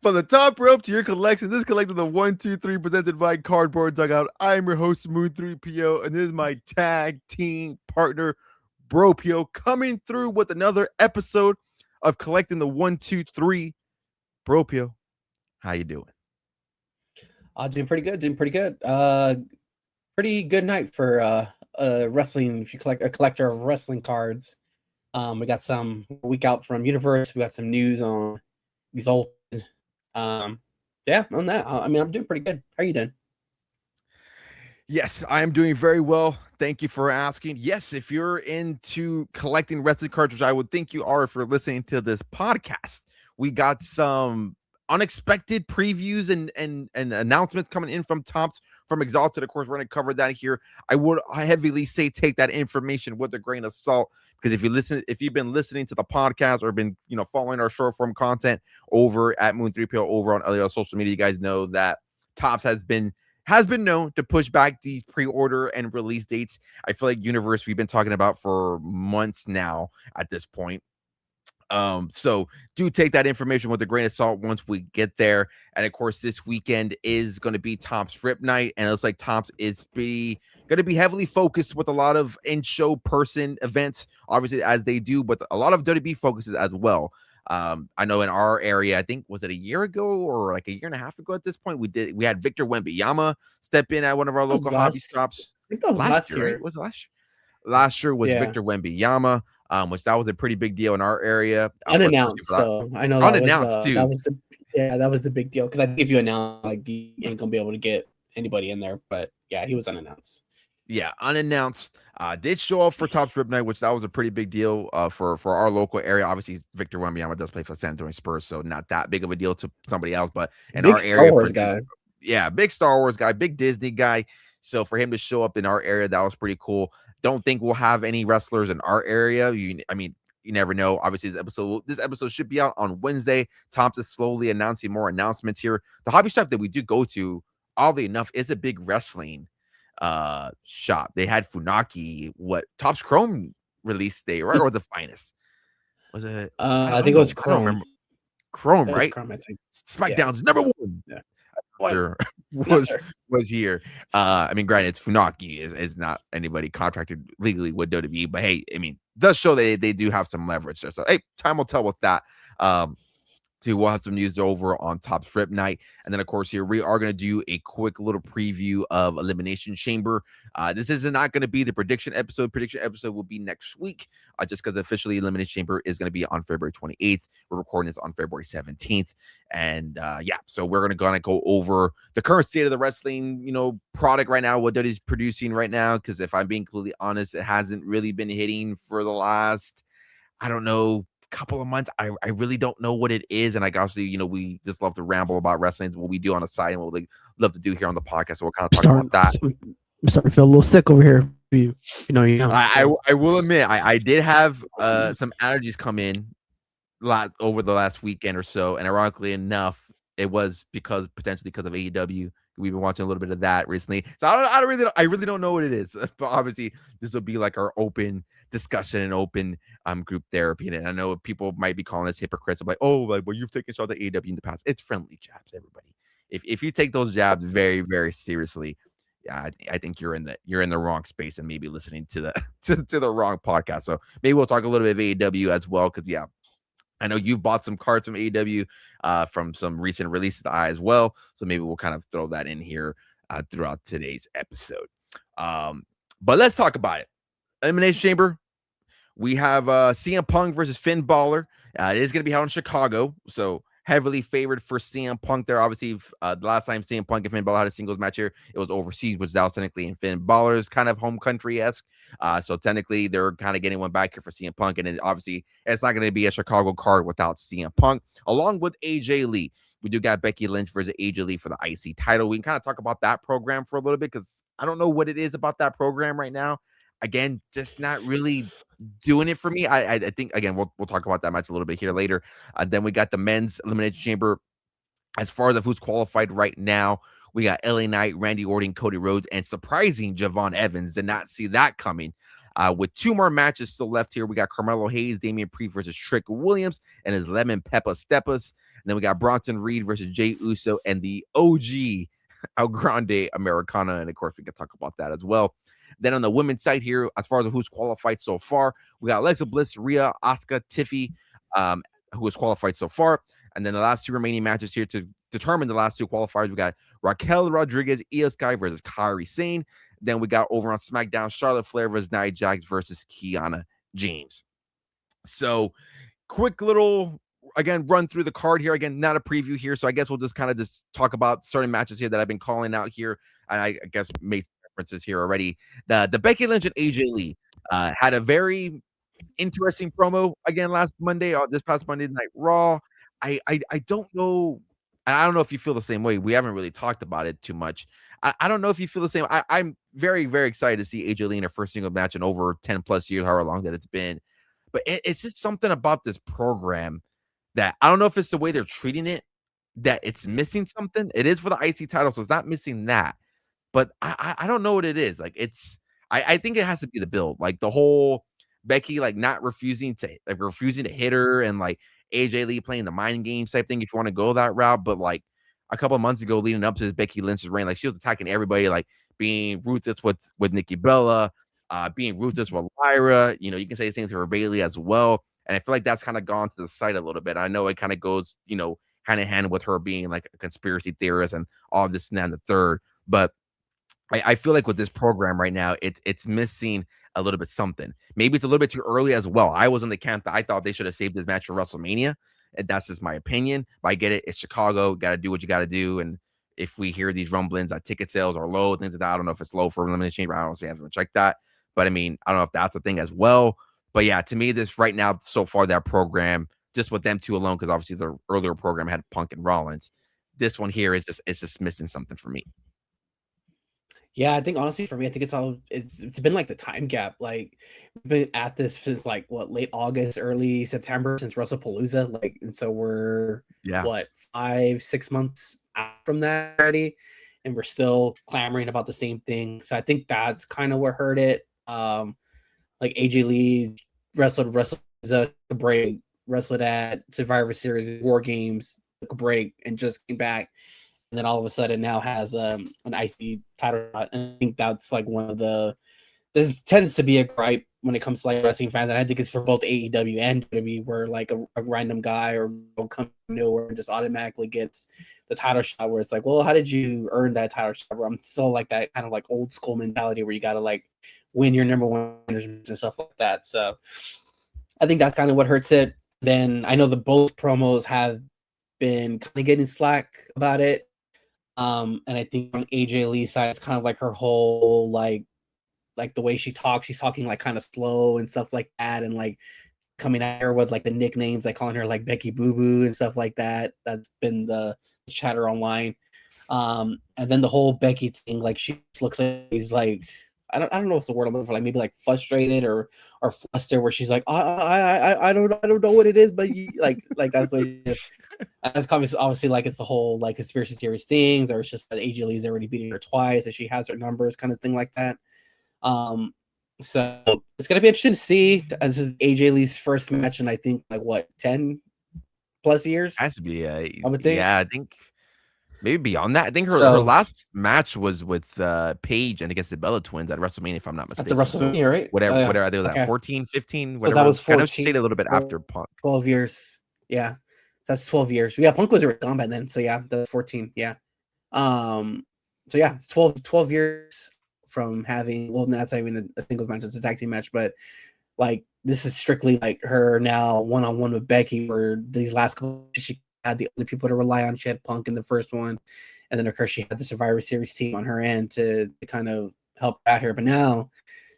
From the top rope to your collection, this is collecting the 1, 2, 3 presented by Cardboard Dugout. I am your host, Moon 3PO, and this is my tag team partner, Bro PO, coming through with another episode of collecting the 1, 2, 3. Bro PO, how you doing? Doing pretty good. Pretty good night for wrestling. If you collect a collector of wrestling cards, we got some week out from Universe. We got some news on Exalted. Yeah, on that. I mean, I'm doing pretty good. How are you doing? Yes, I am doing very well. Thank you for asking. Yes, if you're into collecting wrestling cards, which I would think you are if you're listening to this podcast, we got some unexpected previews and announcements coming in from Topps from Exalted. Of course, we're going to cover that here. I heavily say take that information with a grain of salt, because if you've been listening to the podcast or been following our short form content over at Moon 3PO over on LEL social media, you guys know that Topps has been known to push back these pre-order and release dates. I feel like Universe we've been talking about for months now at this point. So do take that information with a grain of salt once we get there. And of course, this weekend is going to be Topps Rip Night, and it looks like Topps is going to be heavily focused with a lot of in-show person events, obviously as they do, but a lot of WWE focuses as well. I know in our area, I think was it a year ago or like a year and a half ago at this point, we had Victor Wembanyama step in at one of our local hobby shops. I think that was last year. Right? Was it last year? Last year was Victor Wembanyama, which that was a pretty big deal in our area. Unannounced, though. I know that unannounced too. That was the big deal, because I think if you announce, like, you ain't gonna be able to get anybody in there. But yeah, he was unannounced. Yeah, unannounced. Did show up for Topps Rip Night, which that was a pretty big deal for our local area. Obviously, Victor Wembanyama does play for the San Antonio Spurs, so not that big of a deal to somebody else. But in big our Star area, Wars guy. Yeah, big Star Wars guy, big Disney guy. So for him to show up in our area, that was pretty cool. Don't think we'll have any wrestlers in our area. You never know. Obviously, this episode should be out on Wednesday. Topps is slowly announcing more announcements here. The hobby shop that we do go to, oddly enough, is a big wrestling shop. They had Funaki, Topps Chrome release day, right? Or the Finest. Was it? I think it was Chrome. I don't remember. Chrome, right? Chrome, I think. SmackDown's number one. Yeah. Sure. was here. I mean, granted, it's Funaki is not anybody contracted legally with WWE, but hey, I mean, does show they do have some leverage there. So hey, time will tell with that. So we'll have some news over on Topps Rip Night. And then, of course, here we are going to do a quick little preview of Elimination Chamber. This is not going to be the prediction episode. Prediction episode will be next week, just because officially Elimination Chamber is going to be on February 28th. We're recording this on February 17th. And so we're going to go over the current state of the wrestling, product right now, what WWE's producing right now. Because if I'm being completely honest, it hasn't really been hitting for the last, I don't know, couple of months. I really don't know what it is, and obviously we just love to ramble about wrestling. It's what we do on the side, and what we love to do here on the podcast. So we'll kind of talk about that. I'm starting to feel a little sick over here. I will admit I did have some allergies come in over the last weekend or so, and ironically enough, it was potentially because of AEW. We've been watching a little bit of that recently, so I really don't know what it is. But obviously, this will be like our open discussion and open group therapy. And I know people might be calling us hypocrites. I'm like, well, you've taken shots at AEW in the past. It's friendly jabs, everybody. If you take those jabs very, very seriously, yeah, I think you're in the wrong space and maybe listening to the to the wrong podcast. So maybe we'll talk a little bit of AEW as well, because I know you've bought some cards from AEW from some recent releases as well. So maybe we'll kind of throw that in here throughout today's episode. But let's talk about it. Elimination Chamber. We have CM Punk versus Finn Balor. It is going to be held in Chicago, so heavily favored for CM Punk there. Obviously, the last time CM Punk and Finn Balor had a singles match here, it was overseas, which that was technically in Finn Balor's kind of home country-esque. So technically, they're kind of getting one back here for CM Punk, and obviously, it's not going to be a Chicago card without CM Punk, along with AJ Lee. We do got Becky Lynch versus AJ Lee for the IC title. We can kind of talk about that program for a little bit, because I don't know what it is about that program right now. Again, just not really doing it for me. I think, again, we'll talk about that match a little bit here later. Then we got the men's Elimination Chamber. As far as who's qualified right now, we got LA Knight, Randy Orton, Cody Rhodes, and surprising Javon Evans. Did not see that coming. With 2 more matches still left here, we got Carmelo Hayes, Damian Priest versus Trick Williams and his Lemon Peppa Steppas. And then we got Bronson Reed versus Jey Uso and the OG El Grande Americana. And of course, we can talk about that as well. Then on the women's side here, as far as who's qualified so far, we got Alexa Bliss, Rhea, Asuka, Tiffy, who is qualified so far. And then the last 2 remaining matches here to determine the last 2 qualifiers, we got Raquel Rodriguez, Io Sky versus Kairi Sane. Then we got over on SmackDown, Charlotte Flair versus Nia Jax versus Kiana James. So quick little, again, run through the card here. Again, not a preview here. So I guess we'll just kind of just talk about certain matches here that I've been calling out here. And I guess made references here already. The Becky Lynch and AJ Lee had a very interesting promo again last Monday, this past Monday Night Raw. I don't know. I don't know if you feel the same way. We haven't really talked about it too much. I don't know if you feel the same. I'm very, very excited to see AJ Lee in her first single match in over 10 plus years, however long that it's been. But it's just something about this program that I don't know if it's the way they're treating it, that it's missing something. It is for the IC title, so it's not missing that. But I don't know what it is. Like I think it has to be the build. Like the whole Becky not refusing to hit her, and like AJ Lee playing the mind games type thing, if you want to go that route. But like a couple of months ago, leading up to this Becky Lynch's reign, like she was attacking everybody, like being ruthless with Nikki Bella, being ruthless with Lyra. You know, you can say the same to her Bailey as well. And I feel like that's kind of gone to the side a little bit. I know it kind of goes, hand in hand with her being like a conspiracy theorist and all this and that and the third. But I feel like with this program right now, it's missing a little bit something. Maybe it's a little bit too early as well. I was in the camp that I thought they should have saved this match for WrestleMania. And that's just my opinion. But I get it. It's Chicago. Got to do what you got to do. And if we hear these rumblings that ticket sales are low, things like that, I don't know if it's low for Elimination Chamber. I don't say I haven't checked that. But I mean, I don't know if that's a thing as well. But yeah, to me, this right now, so far, that program, just with them two alone, because obviously the earlier program had Punk and Rollins. This one here is just missing something for me. Yeah, I think honestly for me, I think it's been like the time gap. Like we've been at this since like late August, early September since WrestlePalooza. Like, and so we're 5-6 months out from that already, and we're still clamoring about the same thing. So I think that's kind of what hurt it. Like AJ Lee wrestled WrestlePalooza, a break, wrestled at Survivor Series, War Games, took a break, and just came back. And then all of a sudden now has an IC title shot. And I think that's like this tends to be a gripe when it comes to like wrestling fans. And I think it's for both AEW and WWE, where like a random guy or come nowhere and just automatically gets the title shot, where it's like, well, how did you earn that title shot? Where I'm still like that kind of like old school mentality where you got to like win your number one and stuff like that. So I think that's kind of what hurts it. Then I know the both promos have been kind of getting slack about it. And I think on AJ Lee's side, it's kind of like her whole like the way she talks. She's talking like kind of slow and stuff like that, and like coming at her with like the nicknames, like calling her like Becky Boo Boo and stuff like that. That's been the chatter online. And then the whole Becky thing, like she looks like she's like I don't know what's the word I'm looking for, like maybe like frustrated or flustered, where she's like I don't know what it is, but you, like that's what it is. That's obviously like it's the whole like conspiracy theories things, or it's just that AJ Lee's already beating her twice, and she has her numbers, kind of thing like that. So it's gonna be interesting to see. This is AJ Lee's first match in I think like what 10 plus years. Has to be, I would think. yeah, I think maybe beyond that. I think her last match was with Paige and against the Bella Twins at WrestleMania, if I'm not mistaken. At the WrestleMania, right? Whatever, I think it was at 14, 15, whatever. So that was 14. Kind of stayed a little bit after Punk. 12 years. Yeah. So that's 12 years. Yeah, Punk was already gone by then. So yeah, the 14. Yeah. So yeah, it's 12 years from having, well, that's not even a singles match, it's a tag team match, but like this is strictly like her now one-on-one with Becky, where these last couple she had the other people to rely on. She had Punk in the first one, and then of course she had the Survivor Series team on her end to kind of help out here. But now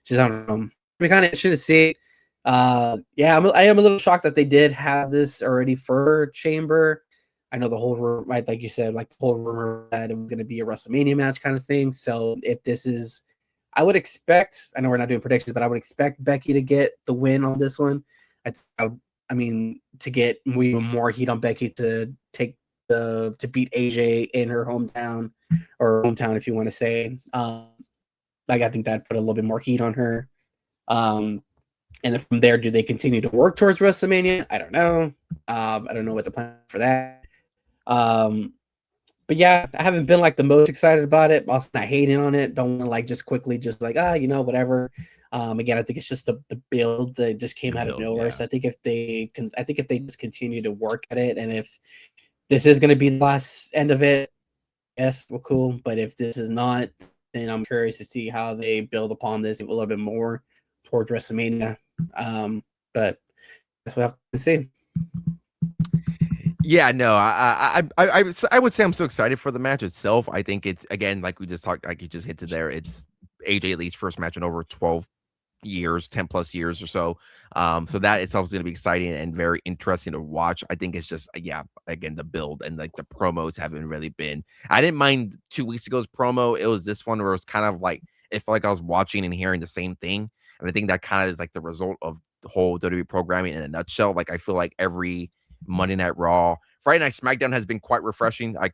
she's on. We kind of should see it. Yeah, I am a little shocked that they did have this already for Chamber. I know the whole rumor, right, like you said, like the whole rumor that it was going to be a WrestleMania match kind of thing. So if this is, I would expect, I know we're not doing predictions, but I would expect Becky to get the win on this one. I mean, to get even more heat on Becky to beat AJ in her hometown, or hometown if you want to say. Like I think that put a little bit more heat on her. And then from there, do they continue to work towards WrestleMania? I don't know. I don't know what the plan for that. But yeah, I haven't been like the most excited about it. Also, not hating on it. Don't want to like just quickly just like whatever. Again, I think it's just the build that just came out of nowhere. So I think if they just continue to work at it, and if this is going to be the last end of it, yes, well, cool. But if this is not, then I'm curious to see how they build upon this a little bit more towards WrestleMania. But that's what I have to see. Yeah, no, I would say I'm so excited for the match itself. I think it's, again, like we just talked, like you just hinted there, it's AJ Lee's first match in over 12 years, 10 plus years or so. So that itself is going to be exciting and very interesting to watch. I think it's just, yeah, again, the build and like the promos haven't really been. I didn't mind 2 weeks ago's promo. It was this one where it was kind of like, it felt like I was watching and hearing the same thing. And I think that kind of is like the result of the whole WWE programming in a nutshell. Like, I feel like every Monday Night Raw, Friday Night SmackDown has been quite refreshing. I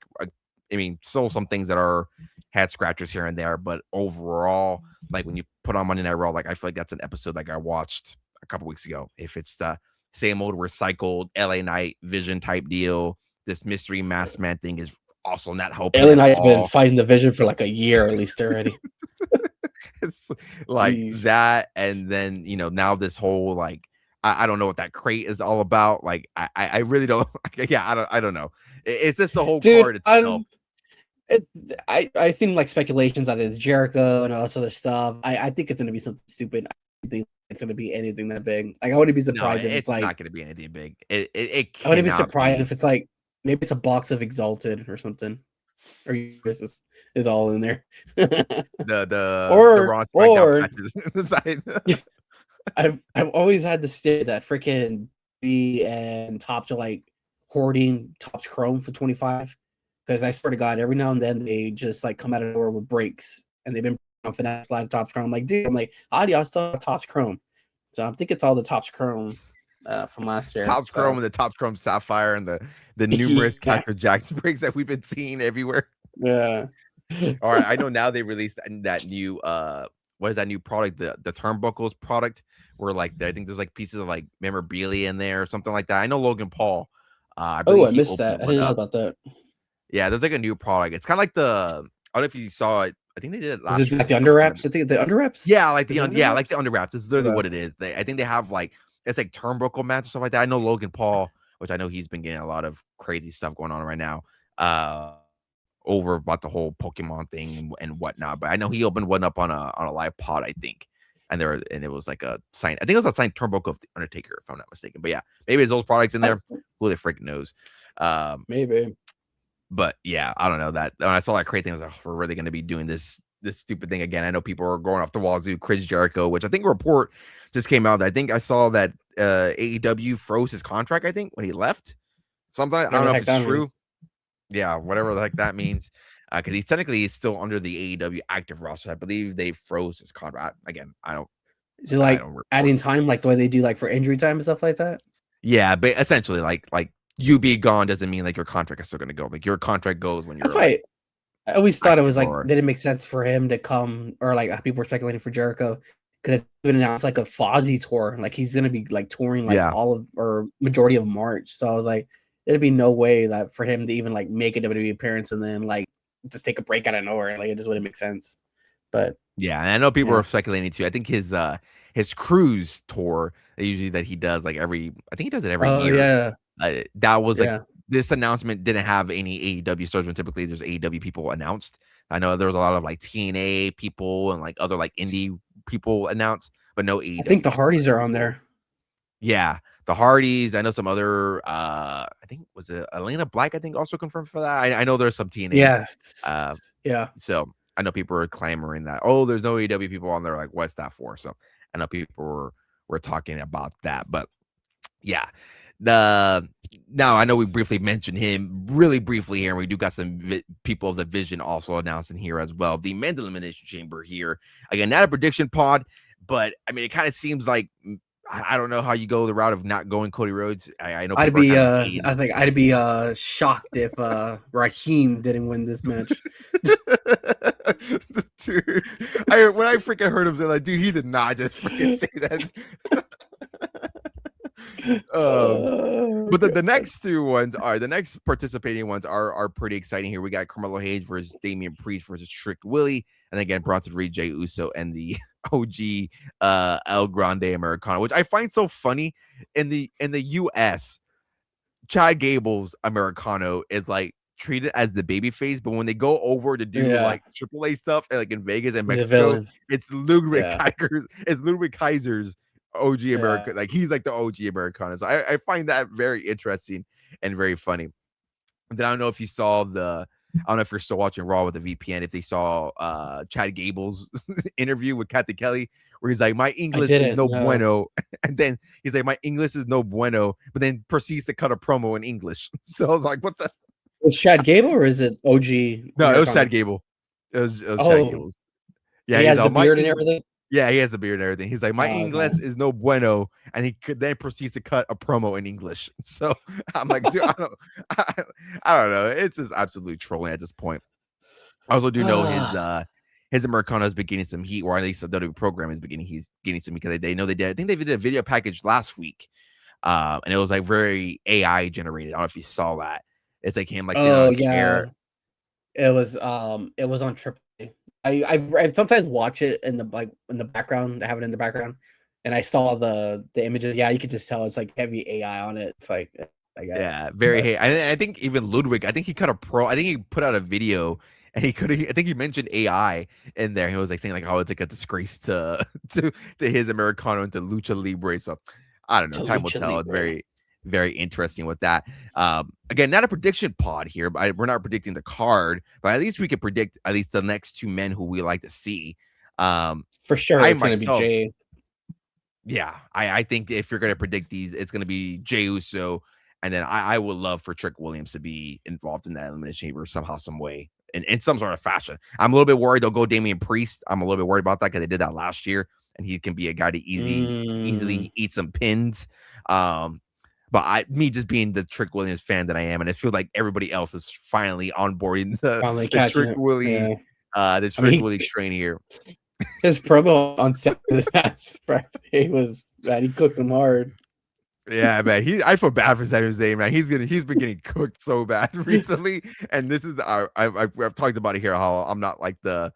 mean, still some things that are head scratchers here and there, but overall, like when you put on Monday Night Raw, like I feel like that's an episode like I watched a couple weeks ago. If it's the same old recycled LA Knight Vision type deal, this mystery masked man thing is also not helping. LA Knight's been fighting the Vision for like a year at least already. It's like that, and then now this whole like I don't know what that crate is all about. Like I really don't. Yeah, I don't know. It's just the whole card itself. I think like speculations on it, Jericho and all this other stuff. I think it's gonna be something stupid. I think it's gonna be anything that big. Like I wouldn't be surprised if it's like not gonna be anything big. I wouldn't be surprised if it's like maybe it's a box of Exalted or something. Or is all in there. the Raw SmackDown I've always had the stare that freaking B and Topps are like hoarding Topps Chrome for 25. Because I swear to God, every now and then they just like come out of nowhere with breaks, and they've been on Fanatics Live Topps Chrome. I'm like, dude, how do y'all still have Topps Chrome? So I think it's all the Topps Chrome from last year. Topps Chrome and the Topps Chrome Sapphire and the numerous Cactus Jackson breaks that we've been seeing everywhere. Yeah. All right, I know now they released that new what is that new product? The turnbuckles product, where like I think there's like pieces of like memorabilia in there or something like that. I know Logan Paul. I missed that. I didn't know about that. Yeah, there's like a new product. It's kind of like I don't know if you saw it. I think they did it last year. Is it like the under wraps? I think it's the under wraps. Yeah, like the under wraps. It's literally what it is. I think they have like it's like turnbuckle mats or stuff like that. I know Logan Paul, which I know he's been getting a lot of crazy stuff going on right now. Over about the whole Pokemon thing and whatnot. But I know he opened one up on a live pod, I think. And it was like a sign. I think it was a signed turnbuckle of the Undertaker, if I'm not mistaken. But yeah, maybe there's those products in there. Who the freaking knows? Maybe. But yeah, I don't know that. When I saw that crate thing, I was like, we're really going to be doing this stupid thing again. I know people are going off the wazoo. Chris Jericho, which I think a report just came out. I think I saw that AEW froze his contract. I think when he left, something. I don't know if it's true. Yeah, whatever the heck that means. Because he's technically still under the AEW active roster. I believe they froze his contract. Again, I don't. Is it like adding time, like the way they do like for injury time and stuff like that? Yeah, but essentially, like you be gone doesn't mean like your contract is still going to go. Like your contract goes when you're. That's right. I always thought it was like didn't make sense for him to come, or like people were speculating for Jericho because it's been announced like a Fozzy tour. Like he's gonna be like touring like all of or majority of March. So I was like, there'd be no way that for him to even like make a WWE appearance and then like just take a break out of nowhere. Like it just wouldn't make sense. But yeah, and I know people are speculating too. I think his cruise tour usually that he does like I think he does it every year. Yeah. That was like this announcement didn't have any AEW stars when typically there's AEW people announced. I know there was a lot of like TNA people and like other like indie people announced, but no AEW. I think the Hardys are on there. Yeah, the Hardys. I know some other. I think was it Elena Black. I think also confirmed for that. I know there's some TNA. Yeah. Yeah. So I know people are clamoring that. Oh, there's no AEW people on there. Like, what's that for? So I know people were talking about that. But yeah, now I know we briefly mentioned him really briefly here, and we do got some people of the Vision also announcing here as well. The men's elimination chamber here again, not a prediction pod, but I mean it kind of seems like. I don't know how you go the route of not going Cody Rhodes. I know. I'd be shocked if Raheem didn't win this match. Dude, when I freaking heard him say like, dude, he did not just freaking say that. But the next two ones are the next participating ones are pretty exciting here. We got Carmelo Hayes versus Damian Priest versus Trick Willie, and again Bronson Reed, Jey Uso, and the OG El Grande Americano, which I find so funny. In the US, Chad Gable's Americano is like treated as the baby face, but when they go over to do like AAA stuff like in Vegas and Mexico, it's Ludwig Kaiser's OG America. Like he's like the OG Americano. So I find that very interesting and very funny. And then I don't know if you saw I don't know if you're still watching Raw with the VPN, if they saw Chad Gable's interview with Kathy Kelly, where he's like, my English is no bueno. And then he's like, my English is no bueno, but then proceeds to cut a promo in English. So I was like, what the? Was Chad Gable or is it OG? No, it was Chad Gable. It was Chad Gable's. Yeah, he has the beard and everything. Yeah, he has the beard and everything. He's like, my English is no bueno, and he then proceeds to cut a promo in English. So I'm like, dude, I don't know. It's just absolutely trolling at this point. I also do know his Americano has been getting some heat, or at least the WWE program is beginning. He's getting some because they know they did. I think they did a video package last week, and it was like very AI generated. I don't know if you saw that. It's like him like chair. It was on Triple. I sometimes watch it in the background. I have it in the background, and I saw the images. Yeah, you could just tell it's like heavy AI on it. It's like, I guess. Yeah, very. I think even Ludwig. I think he cut I think he put out a video, and I think he mentioned AI in there. He was like saying like how it's like a disgrace to his Americano and to Lucha Libre. So I don't know. Time will tell. It's very, very interesting with that. Again, not a prediction pod here, but we're not predicting the card, but at least we can predict at least the next two men who we like to see. For sure, it's going to be Jay. Yeah, I think if you're going to predict these, it's going to be Jey Uso, and then I would love for Trick Williams to be involved in that Elimination Chamber somehow, some way, in some sort of fashion. I'm a little bit worried they'll go Damian Priest. I'm a little bit worried about that because they did that last year, and he can be a guy to easily eat some pins. But me just being the Trick Williams fan that I am, and I feel like everybody else is finally onboarding the Trick Willie, the Trick Willie train here. His promo on this past Friday was he cooked him hard. Yeah, man. I feel bad for Sami Zayn, man. He's been getting cooked so bad recently, and this is I've talked about it here how I'm not a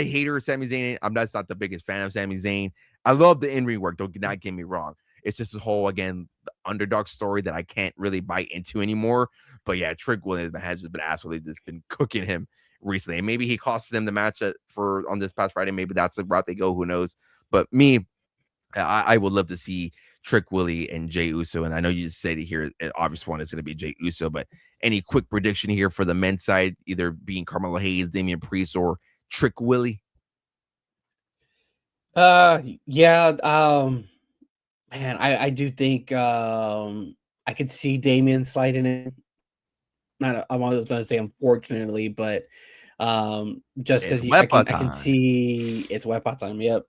hater of Sami Zayn. I'm not the biggest fan of Sami Zayn. I love the in-ring work. Don't not get me wrong. It's just this whole the underdog story that I can't really bite into anymore. But yeah, Trick Williams has just been absolutely just been cooking him recently. And maybe he costs them the match on this past Friday. Maybe that's the route they go. Who knows? But me, I would love to see Trick Willie and Jey Uso. And I know you just said it here. Obvious one is going to be Jey Uso. But any quick prediction here for the men's side, either being Carmelo Hayes, Damian Priest, or Trick Willie? Yeah. Man, I do think I could see Damian sliding in. I'm always going to say unfortunately, but just because I can see it's weapon time. Yep.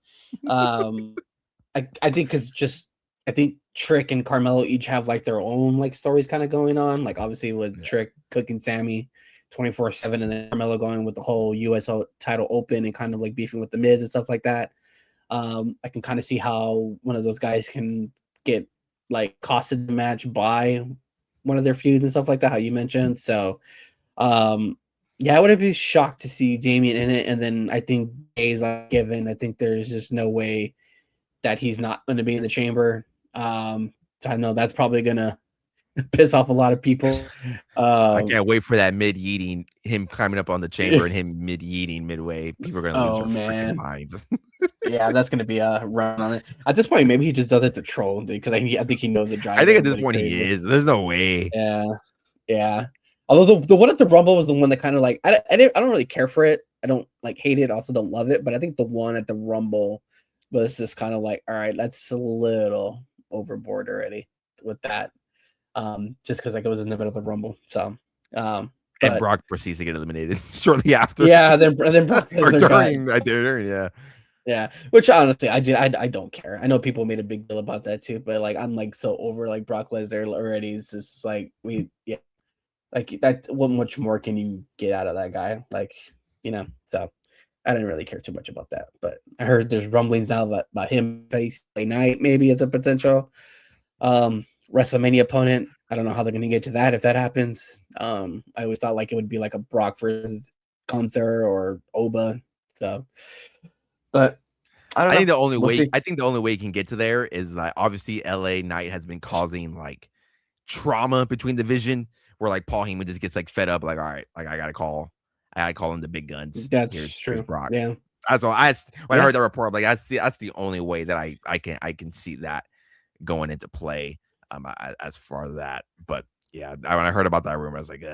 I think I think Trick and Carmelo each have like their own like stories kind of going on. Like obviously with Trick cooking Sammy 24/7, and then Carmelo going with the whole US title open and kind of like beefing with the Miz and stuff like that. I can kind of see how one of those guys can get like costed the match by one of their feuds and stuff like that, how you mentioned. So yeah, I wouldn't be shocked to see Damian in it. And then I think Jay's like given. I think there's just no way that he's not going to be in the chamber. So I know that's probably gonna piss off a lot of people. I can't wait for that mid-yeeting, him climbing up on the chamber and him mid-yeeting midway. People are gonna lose their freaking minds. Yeah, that's gonna be a run on it. At this point, maybe he just does it to troll, because I think he knows the drive. I think at this point he is. There's no way. Yeah. Although the one at the Rumble was the one that kind of like I don't really care for it. I don't like hate it. Also don't love it. But I think the one at the Rumble was just kind of like, all right, that's a little overboard already with that. Just because like it was in the middle of the Rumble. So and Brock proceeds to get eliminated shortly after. Yeah, then Brock during, yeah. Which honestly, I don't care. I know people made a big deal about that too, but like I'm like so over like Brock Lesnar already. It's just like like that. What much more can you get out of that guy? Like, so I didn't really care too much about that, but I heard there's rumblings now about him face LA Knight maybe as a potential WrestleMania opponent. I don't know how they're going to get to that if that happens. I always thought like it would be like a Brock versus Gunther or Oba. So, but I don't know. think the only We'll way see. I think the only way you can get to there is like obviously LA Knight has been causing like trauma between division where like Paul Heyman just gets like fed up, like, all right, like I gotta call in the big guns. That's Here's true. Brock. Yeah. That's all. When I Yeah. heard that report, I'm like, that's the only way that I can see that going into play. As far as that, but yeah, when I heard about that rumor, I was like,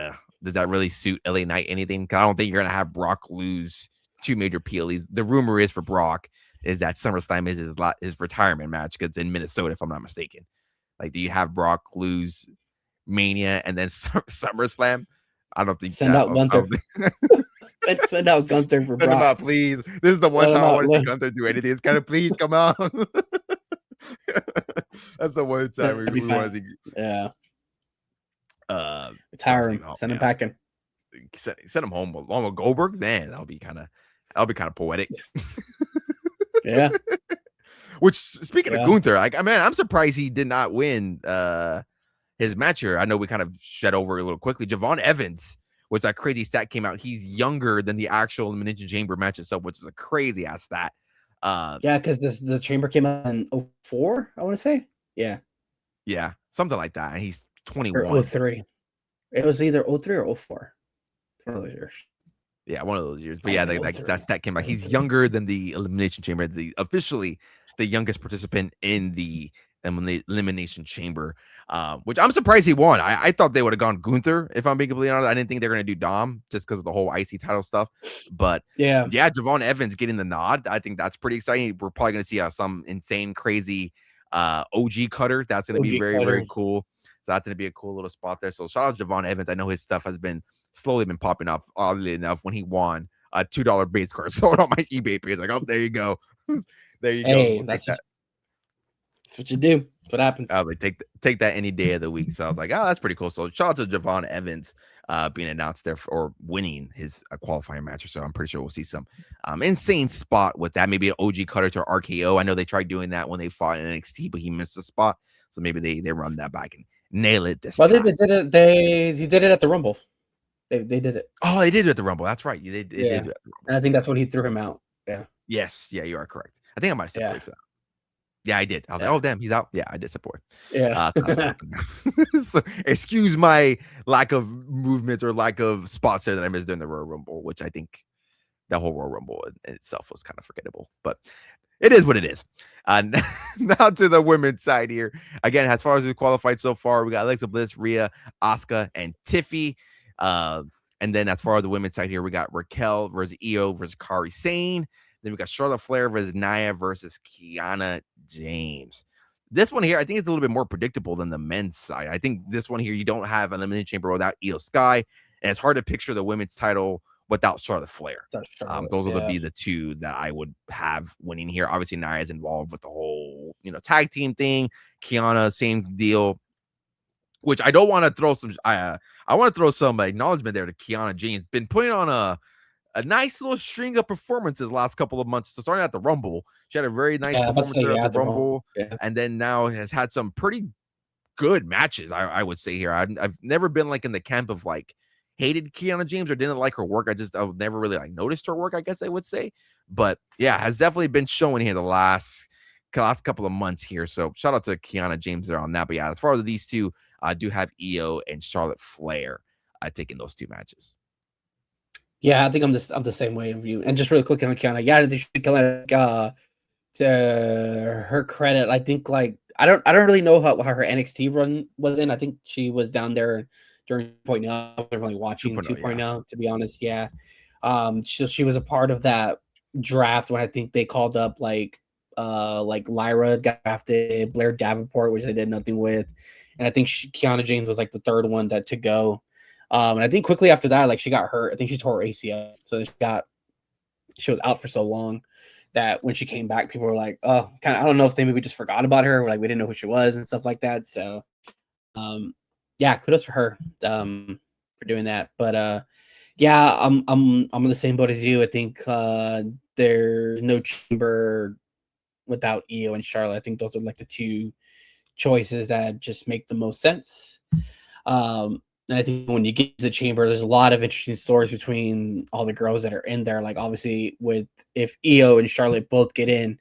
does that really suit LA Knight anything? 'Cause I don't think you're gonna have Brock lose two major PLEs. The rumor is for Brock is that SummerSlam is his retirement match because it's in Minnesota, if I'm not mistaken. Like, do you have Brock lose Mania and then SummerSlam? I don't think Send that. out Gunther. Send out Gunther for Send him Brock. out, please. This is the one Let him time I out, want to see let- Gunther do anything. It's kind of please come out. That's the one time That'd be we want to fine. see. Yeah. Trying Retire to him. think, oh, Send him man, packing. send him home along with Goldberg. Man, that'll be kind of poetic. Yeah. Which, speaking of Yeah. Gunther, I'm surprised he did not win his match here. I know we kind of shed over it a little quickly. Javon Evans, which that crazy stat came out. He's younger than the actual Elimination Chamber match itself, which is a crazy ass stat. Yeah, because the chamber came out in 04, I want to say. Yeah. Yeah, something like that. And he's Or 21. 03. It was either 03 or 04. One of those years. Yeah, one of those years. But Might yeah, have been that 03. stat came out. He's 03. younger than the Elimination Chamber, officially the youngest participant in the Elimination Chamber, which I'm surprised he won. I thought they would have gone Gunther, if I'm being completely honest. I didn't think they're going to do Dom just because of the whole IC title stuff. But Yeah. Javon Evans getting the nod. I think that's pretty exciting. We're probably going to see some insane, crazy OG cutter. That's going to be very, very cool. So that's going to be a cool little spot there. So shout out Javon Evans. I know his stuff has been slowly been popping up, oddly enough, when he won a $2 base card sold on my eBay page. Like, oh, there you go. There you go. We'll That's what you do. That's what happens. Like take that any day of the week. So I was like, oh, that's pretty cool. So shout out to Javon Evans being announced there or winning his qualifying match or so. I'm pretty sure we'll see some insane spot with that. Maybe an OG cutter to RKO. I know they tried doing that when they fought in NXT, but he missed the spot. So maybe they run that back and nail it this time. They did it. He did it at the Rumble. They did it. Oh, they did it at the Rumble. That's right. They did it at the Rumble. And I think that's when he threw him out. Yeah. Yes. Yeah, you are correct. I think I might have separated for that. Yeah, I did. I was like, oh, damn, he's out. Yeah, I did support. Yeah. So excuse my lack of movement or lack of spots there that I missed during the Royal Rumble, which I think that whole Royal Rumble in itself was kind of forgettable. But it is what it is. Now to the women's side here. Again, as far as we qualified so far, we got Alexa Bliss, Rhea, Asuka, and Tiffy. And then as far as the women's side here, we got Raquel versus Io versus Kairi Sane. Then we got Charlotte Flair versus Nia versus Kiana James. This one here, I think it's a little bit more predictable than the men's side. I think this one here, you don't have an Elimination Chamber without Io Sky, and it's hard to picture the women's title without Charlotte Flair. Those will be the two that I would have winning here. Obviously, Nia is involved with the whole, tag team thing. Kiana, same deal. Which I don't want to throw some. I want to throw some acknowledgement there to Kiana James. Been putting on a nice little string of performances last couple of months. So starting at the Rumble, she had a very nice performance at the Rumble, and then now has had some pretty good matches. I would say here, I've never been like in the camp of like hated Kiana James or didn't like her work. I've never really like noticed her work, I guess I would say. But yeah, has definitely been showing here the last couple of months here. So shout out to Kiana James there on that. But yeah, as far as these two, I do have Io and Charlotte Flair taking those two matches. Yeah, I think I'm the same way of you. And just really quick on Kiana, yeah, they should to her credit. I think like I don't really know how her NXT run was in. I think she was down there during 2.0. I was really watching 2.0 to be honest. Yeah. She was a part of that draft when I think they called up like Lyra got drafted, Blair Davenport, which they did nothing with. And I think Kiana James was like the third one to go. And I think quickly after that, like she got hurt. I think she tore her ACL. So she was out for so long that when she came back, people were like, oh, kind of, I don't know if they maybe just forgot about her or like we didn't know who she was and stuff like that. So yeah, kudos for her for doing that. But Yeah, I'm in the same boat as you. I think there's no Chamber without Io and Charlotte. I think those are like the two choices that just make the most sense. And I think when you get to the Chamber, there's a lot of interesting stories between all the girls that are in there. Like obviously, with if Io and Charlotte both get in,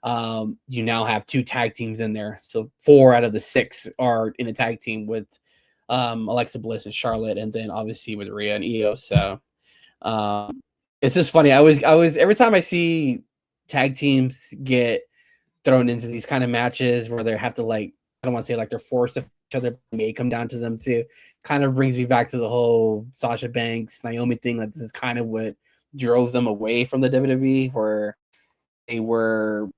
you now have two tag teams in there. So 4 out of the 6 are in a tag team with Alexa Bliss and Charlotte, and then obviously with Rhea and Io. So it's just funny. I was every time I see tag teams get thrown into these kind of matches where they have to like, I don't want to say like they're forced to each other, may come down to them too. Kind of brings me back to the whole Sasha Banks Naomi thing. Like this is kind of what drove them away from the WWE, where they were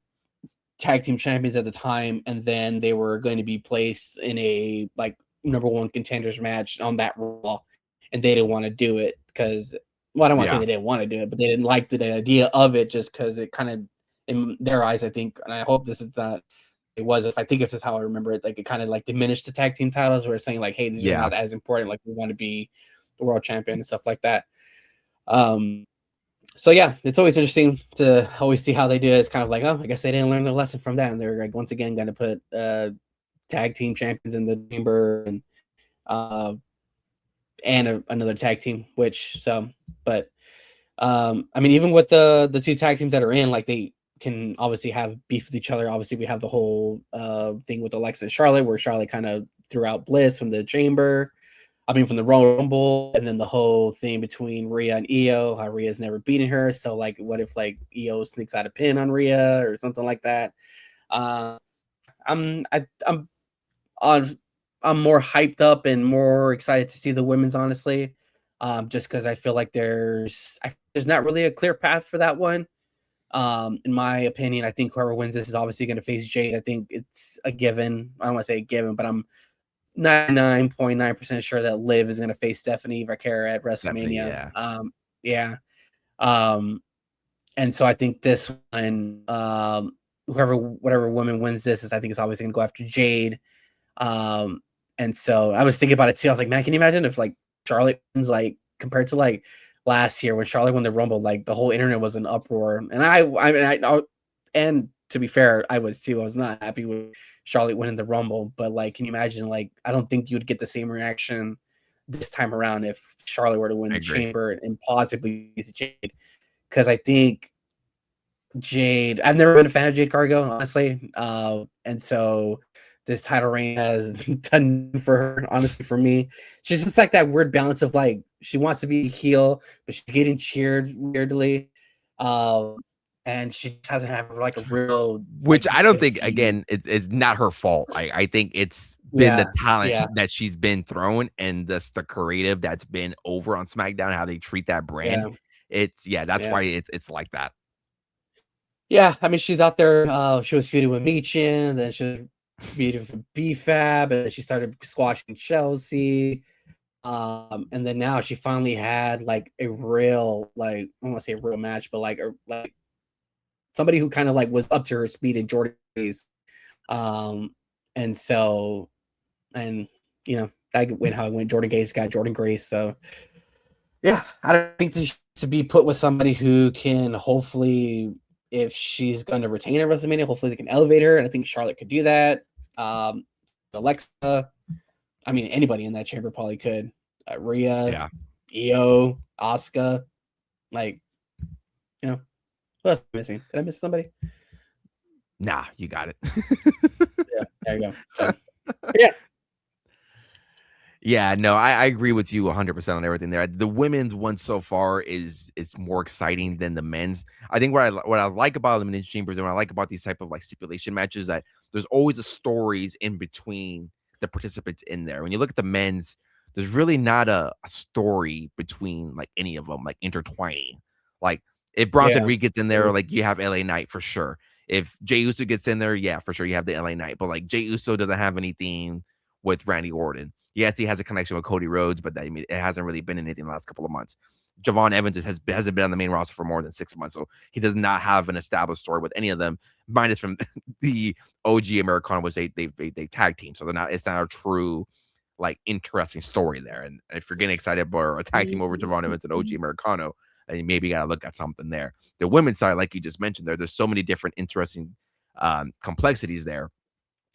tag team champions at the time, and then they were going to be placed in a like number one contenders match on that Raw, and they didn't want to do it because, well, I don't want to say they didn't want to do it, but they didn't like the idea of it just because it kind of, in their eyes, I think, and I hope this is not. It was, if I think if this is how I remember it, like it kind of like diminished the tag team titles. Where it's saying like, hey, these are not as important. Like we want to be the world champion and stuff like that. So yeah, it's always interesting to always see how they do it. It's kind of like, oh, I guess they didn't learn their lesson from that, and they're like once again going to put tag team champions in the Chamber and another tag team. Which so, but I mean, even with the two tag teams that are in, like they can obviously have beef with each other. Obviously, we have the whole thing with Alexa and Charlotte, where Charlotte kind of threw out Bliss from the Chamber. I mean, from the Royal Rumble, and then the whole thing between Rhea and Io, how Rhea's never beaten her. So, like, what if like Io sneaks out a pin on Rhea or something like that? Uh, I'm on. I'm more hyped up and more excited to see the women's, honestly, just because I feel like there's not really a clear path for that one. In my opinion, I think whoever wins this is obviously going to face Jade. I think it's a given. I don't want to say a given, but I'm 99.9% sure that Liv is going to face Stephanie Vaquera at WrestleMania. Yeah. And so I think this one, whatever woman wins this, I think it's obviously going to go after Jade. And so I was thinking about it too. I was like, man, can you imagine if like Charlotte wins, like compared to like last year when Charlotte won the Rumble, like the whole internet was in uproar. And and to be fair, I was too. I was not happy with Charlotte winning the Rumble, but like, can you imagine? Like, I don't think you would get the same reaction this time around if Charlotte were to win the Chamber and possibly use Jade, because I think Jade. I've never been a fan of Jade Cargo, honestly, and so this title reign has done for her. Honestly, for me, she's just like that weird balance of like she wants to be a heel, but she's getting cheered weirdly. And she doesn't have like a real, which I don't think, again, it's not her fault. I think it's been the talent that she's been thrown and the creative that's been over on SmackDown, how they treat that brand. That's why it's like that. Yeah, I mean, she's out there. She was feuding with Michin, and then she was feuding with BFAB, and then she started squashing Chelsea. And then now she finally had like a real, like, I don't want to say a real match, but like somebody who kind of like was up to her speed in Jordan Grace. And so, and you know, that went how it went. Jordan Grace got Jordan Grace. So yeah, I don't think she should be put with somebody who can hopefully, if she's going to retain her WrestleMania, hopefully they can elevate her. And I think Charlotte could do that. Alexa, I mean, anybody in that chamber probably could. Rhea, Io, Asuka, like, you know, what else am I missing? Did I miss somebody? Nah, you got it. Yeah, there you go. So, yeah. Yeah, no, I agree with you 100% on everything there. The women's one so far is more exciting than the men's. I think what I like about Elimination Chambers and what I like about these type of like stipulation matches is that there's always a stories in between the participants in there. When you look at the men's, there's really not a story between like any of them, like intertwining. Like if Bronson Reed gets in there, like you have LA Knight for sure. If Jey Uso gets in there, yeah, for sure you have the LA Knight. But like Jey Uso doesn't have anything with Randy Orton. Yes, he has a connection with Cody Rhodes, but I mean, it hasn't really been anything the last couple of months. Javon Evans hasn't been on the main roster for more than 6 months, so he does not have an established story with any of them, minus from the OG Americana, which they tag team. So they're not. It's not a true like interesting story there. And if you're getting excited about a tag team over Javon Evans and OG Americano, and maybe you gotta look at something there. The women's side, like you just mentioned, there's so many different interesting complexities there.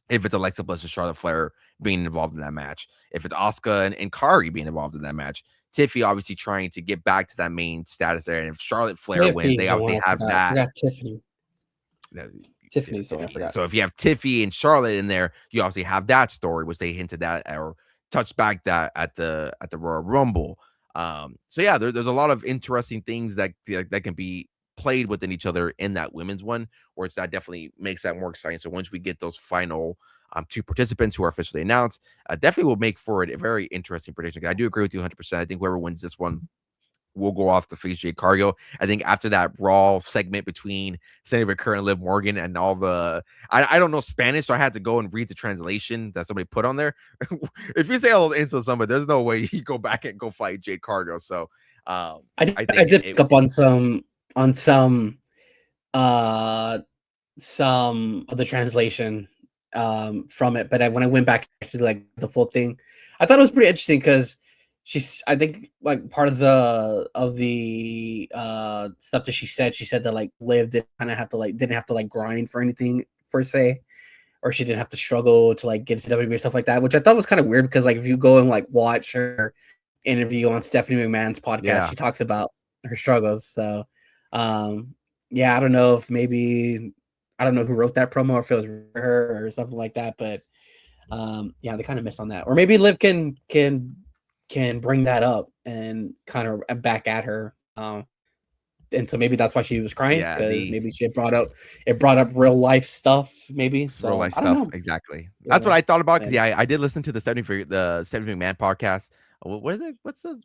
If it's Alexa Bliss and Charlotte Flair being involved in that match, if it's Asuka and Kari being involved in that match, Tiffy obviously trying to get back to that main status there. And if Charlotte Flair wins, Tiffany's they the one obviously I have forgot. I that. forgot Tiffany. Yeah, Tiffany's the one I Tiffy. forgot. So if you have Tiffy and Charlotte in there, you obviously have that story, which they hinted at or touched back that at the Royal Rumble. So yeah, there's a lot of interesting things that can be played within each other in that women's one, which that definitely makes that more exciting. So once we get those final two participants who are officially announced, definitely will make for it a very interesting prediction. I do agree with you 100%. I think whoever wins this one will go off to face Jade Cargill. I think after that Raw segment between Sammy Vaccaro and Liv Morgan and all the I don't know Spanish, so I had to go and read the translation that somebody put on there. If you say all those insults somebody, there's no way you go back and go fight Jade Cargill. So I think did pick up on some of the translation from it, but when I went back to like the full thing, I thought it was pretty interesting because I think like part of the stuff that she said that like Liv didn't have to like grind for anything per se, or she didn't have to struggle to like get into WWE and stuff like that, which I thought was kind of weird because like if you go and like watch her interview on Stephanie McMahon's podcast, she talks about her struggles. So yeah, I don't know if maybe I don't know who wrote that promo or if it was her or something like that, but yeah, they kind of missed on that. Or maybe Liv can bring that up and kind of back at her. And so maybe that's why she was crying, because maybe she had brought up real life stuff, maybe. So real life I don't stuff, know. exactly. Yeah. That's what I thought about because I did listen to the Stephanie McMahon podcast. What is it?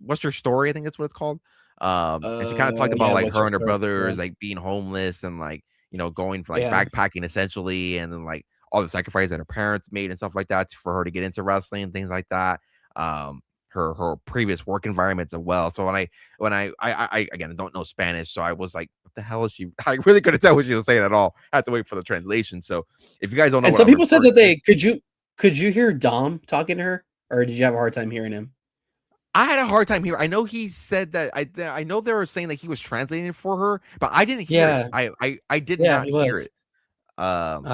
What's your story? I think that's what it's called. And she kind of talked about like her and her brothers like being homeless and like going for like backpacking essentially, and then like all the sacrifices that her parents made and stuff like that for her to get into wrestling and things like that. Her previous work environments as well. So when I again I don't know Spanish, so I was like, what the hell is she? I really couldn't tell what she was saying at all. I had to wait for the translation. So if you guys don't know, and some people said that could you hear Dom talking to her, or did you have a hard time hearing him? I had a hard time here. I know he said that I know they were saying that he was translating for her, but I didn't hear it. I did not hear it. Okay. I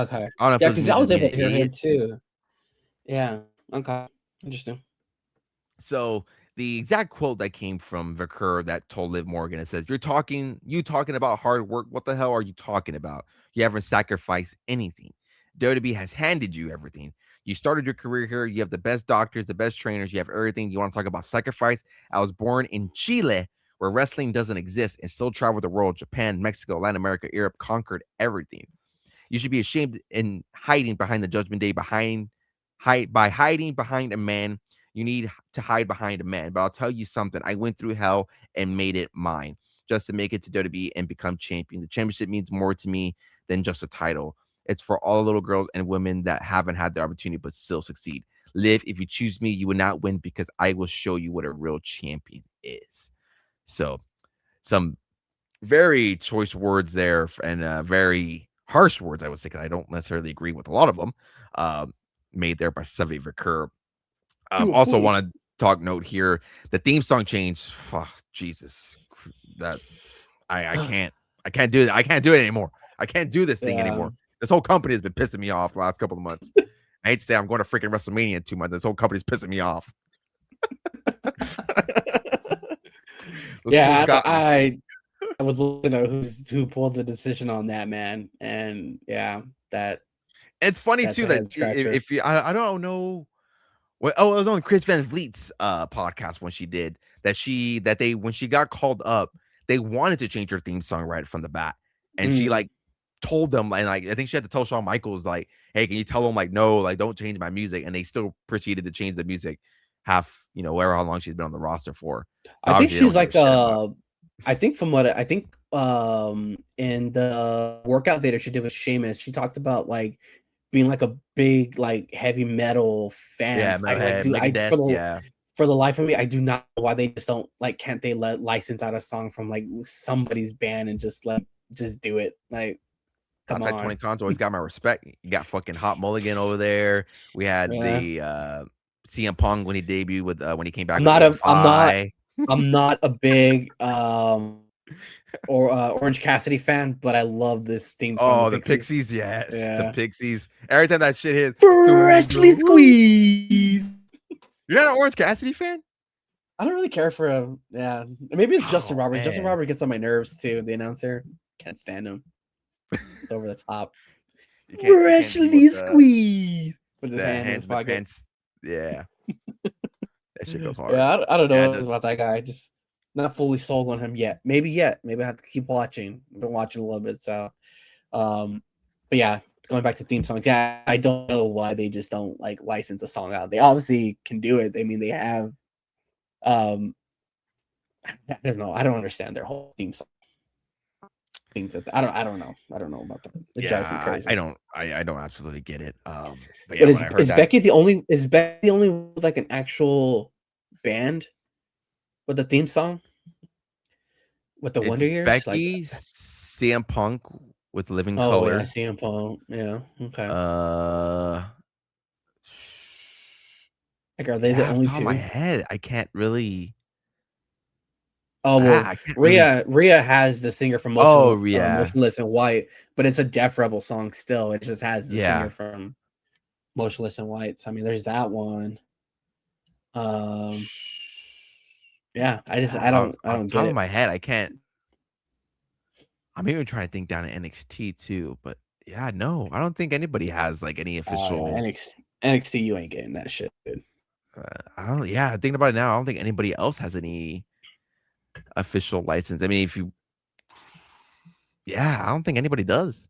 don't know because I was able to hear him too. Yeah. Okay. Interesting. So the exact quote that came from Vaccaro that told Liv Morgan, it says, you talking about hard work. What the hell are you talking about? You haven't sacrificed anything. WWE has handed you everything. You started your career here. You have the best doctors, the best trainers. You have everything. You want to talk about sacrifice? I was born in Chile, where wrestling doesn't exist, and still traveled the world, Japan, Mexico, Latin America, Europe, conquered everything. You should be ashamed in hiding behind the Judgment Day, by hiding behind a man. You need to hide behind a man. But I'll tell you something. I went through hell and made it mine just to make it to WWE and become champion. The championship means more to me than just a title. It's for all the little girls and women that haven't had the opportunity but still succeed. Liv, if you choose me, you will not win because I will show you what a real champion is. So, some very choice words there and very harsh words, I would say, because I don't necessarily agree with a lot of them, made there by Sammy Vaccaro. Also want to talk note here. The theme song changed. Jesus, that I can't do that. I can't do it anymore. I can't do this thing anymore. This whole company has been pissing me off the last couple of months. I hate to say I'm going to freaking WrestleMania in 2 months. This whole company's pissing me off. Yeah, I was looking at who pulled the decision on that, man, and yeah, that. It's funny too that if you, I don't know. Well, it was on Chris Van Vliet's podcast when she did that. When she got called up, they wanted to change her theme song right from the bat, and she like told them, and like I think she had to tell Shawn Michaels like, "Hey, can you tell them like no, like don't change my music?" And they still proceeded to change the music, whatever how long she's been on the roster for. So I think she's like I think from what I think in the workout video she did with Sheamus, she talked about like being like a big like heavy metal fan. Yeah, for the life of me, I do not know why they just don't like can't they license out a song from like somebody's band and just do it. Like come on. 20 Cons always got my respect. You got fucking Hot Mulligan over there. We had the CM Punk when he debuted with when he came back. I'm not a big Orange Cassidy fan, but I love this theme song. Oh, the Pixies, yes, the Yeah. Pixies. Every time that shit hits, Freshly squeezed. You're not an Orange Cassidy fan? I don't really care for him. Yeah, maybe it's Justin Robert. Man. Justin Robert gets on my nerves too. The announcer, can't stand him. It's over the top. Freshly squeezed with his hand in his pocket. Yeah, that shit goes hard. Yeah, I don't know about that guy. Just not fully sold on him yet. Maybe I have to keep watching. I've been watching a little bit, so but yeah, going back to theme songs. Yeah, I don't know why they just don't like license a song out. They obviously can do it. I mean, they have. I don't know. I don't understand their whole theme song. Things that I don't know. I don't know about that. It drives me crazy. I don't absolutely get it. But yeah, is Becky the only one with like an actual band with the theme song? With the Wonder Years? Becky, CM Punk with Living Color. Oh yeah, CM Punk. Yeah. Okay. Like, are they the only two? Off my head, I can't really. Oh well, Rhea has the singer from Motionless in White, but it's a Def Rebel song still. It just has the singer from Motionless in White. So, I mean, there's that one. Yeah, I don't get it. Top of my head, I can't. I'm even trying to think down at NXT too, but yeah, no, I don't think anybody has like any official NXT. You ain't getting that shit, dude. I don't. Yeah, thinking about it now, I don't think anybody else has any official license. I mean, I don't think anybody does.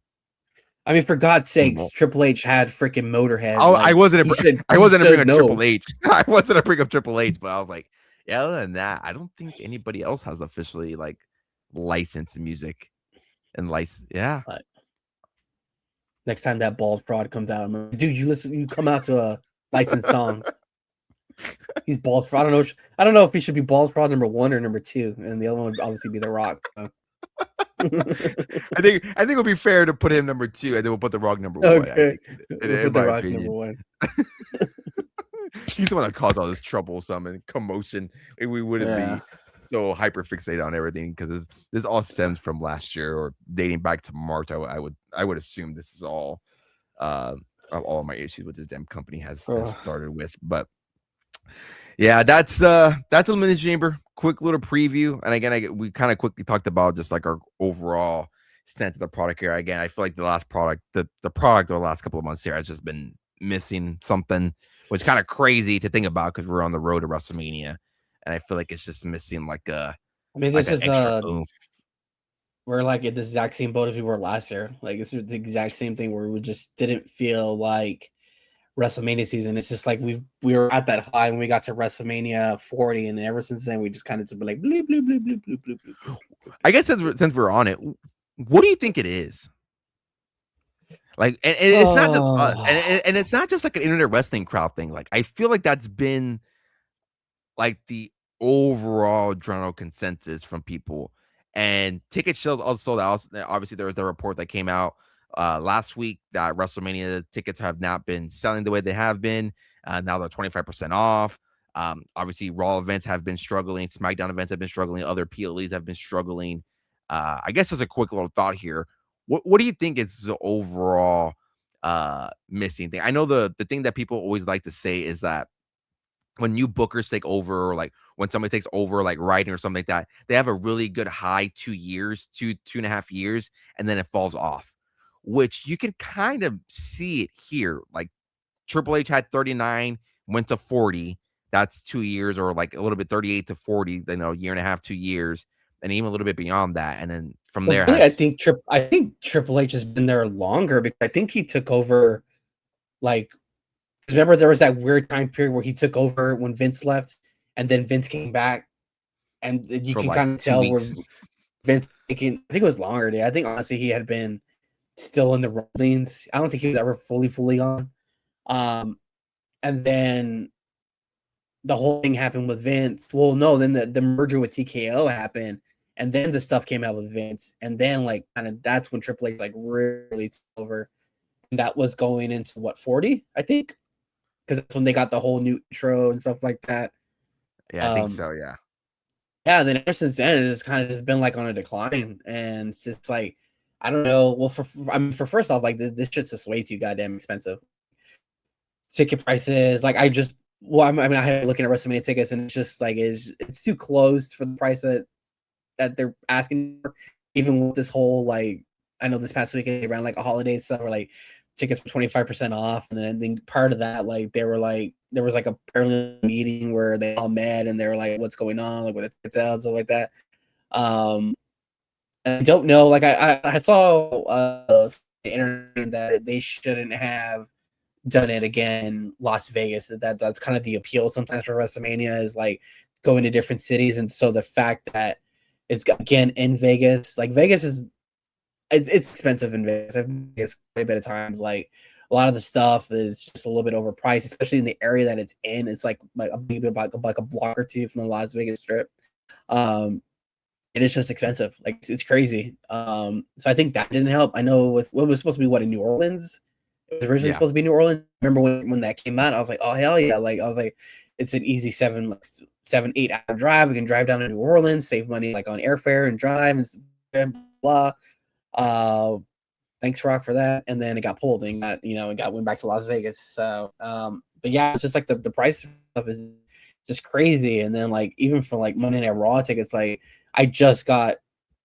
I mean, for God's sakes, Triple H had freaking Motorhead. Oh, like, I wasn't to bring up Triple H. I wasn't to bring up Triple H, but I was like, yeah. Other than that, I don't think anybody else has officially like licensed music and license. Yeah. But next time that bald fraud comes out, I'm like, dude, you come out to a licensed song. He's bald fraud. I don't know if he should be bald fraud number 1 or number 2, and the other one would obviously be The Rock. So. I think it would be fair to put him number 2, and then we'll put The Rock number 1. Okay, we'll put The Rock number 1. He's the one that caused all this troublesome and commotion. We wouldn't be so hyper fixated on everything because this all stems from last year or dating back to March. I would assume this is all of my issues with this damn company has started with, but. Yeah, that's Elimination Chamber. Quick little preview, and again, we kind of quickly talked about just like our overall stance of the product here. Again, I feel like the last product, the product of the last couple of months here has just been missing something, which is kind of crazy to think about because we're on the road to WrestleMania, and I feel like it's just missing like a. I mean, this is we're like in the exact same boat as we were last year. Like it's the exact same thing where we just didn't feel like WrestleMania season. It's just like we were at that high when we got to WrestleMania 40, and ever since then we just kind of just been like bloop, bloop, bloop, bloop, bloop, bloop, bloop. I guess since we're on it, what do you think it is? Like, and it's not just and it's not just like an internet wrestling crowd thing. Like, I feel like that's been like the overall general consensus from people. And ticket sales also sold out. Obviously, there was the report that came out last week that WrestleMania tickets have not been selling the way they have been. Now they're 25% off. Obviously, Raw events have been struggling. SmackDown events have been struggling. Other PLEs have been struggling. I guess as a quick little thought here, what do you think is the overall missing thing? I know the thing that people always like to say is that when new bookers take over, or like when somebody takes over like writing or something like that, they have a really good high 2 years, 2.5 years, and then it falls off. Which you can kind of see it here. Like Triple H had 39, went to 40. That's 2 years, or like a little bit 38 to 40, a year and a half, 2 years, and even a little bit beyond that. And then from there, really, I think Triple H has been there longer because I think he took over. Like, remember there was that weird time period where he took over when Vince left, and then Vince came back, and you can kind of tell where Vince thinking. I think it was longer. Dude. I think honestly he had been still in the rumblings. I don't think he was ever fully on. And then the whole thing happened with Vince. Well, no, then the merger with TKO happened, and then the stuff came out with Vince, and then like kind of that's when Triple H like really took over, and that was going into what 40, I think, because that's when they got the whole new intro and stuff like that. Yeah, I think so. Yeah. Yeah, then ever since then, it's kind of just been like on a decline, and it's just like I don't know. Well, for first off, like this shit's just way too goddamn expensive. Ticket prices, like I mean, I have looking at WrestleMania tickets, and it's just like it's too close for the price that they're asking for. Even with this whole like, I know this past weekend they ran like a holiday sale where like tickets were 25% off, and then part of that like they were like there was like a parallel meeting where they all met and they were like, what's going on like with the ticket sales stuff like that. And I don't know, like I saw the internet that they shouldn't have done it again. Las Vegas, that's kind of the appeal sometimes for WrestleMania is like going to different cities, and so the fact that it's again in Vegas, like Vegas is it's expensive in Vegas. I've been to Vegas quite a bit of times. Like a lot of the stuff is just a little bit overpriced, especially in the area that it's in. It's like maybe about like a block or two from the Las Vegas Strip. And it's just expensive. Like it's crazy. So I think that didn't help. I know with what was supposed to be in New Orleans. It was originally supposed to be New Orleans. Remember when that came out? I was like, oh hell yeah! Like I was like, it's an easy 7-8 hour drive. We can drive down to New Orleans, save money like on airfare and drive and blah. Thanks Rock for that. And then it got pulled and went back to Las Vegas. So but yeah, it's just like the price stuff is just crazy. And then like even for like Monday Night Raw tickets, like I just got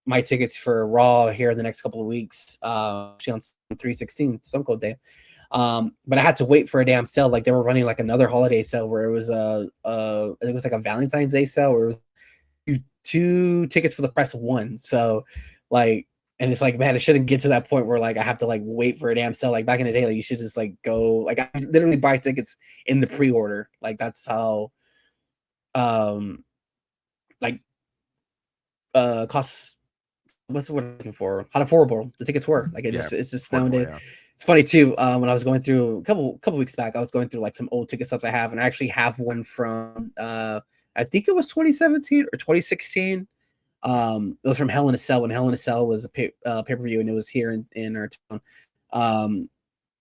my tickets for Raw here in the next couple of weeks. Actually on 3/16 Stone Cold Day. But I had to wait for a damn sale. Like they were running like another holiday sale where it was I think it was like a Valentine's Day sale where it was two tickets for the price of one. So like, and it's like, man, it shouldn't get to that point where like I have to like wait for a damn sale. Like back in the day, like you should just like go, like I literally buy tickets in the pre-order. Like that's how like costs, what's the word I'm looking for? How affordable the tickets were. Like it's just nowadays. Yeah. It's funny too. When I was going through a couple weeks back, I was going through like some old ticket stuff I have, and I actually have one from I think it was 2017 or 2016. It was from Hell in a Cell when Hell in a Cell was a pay-per-view, and it was here in our town.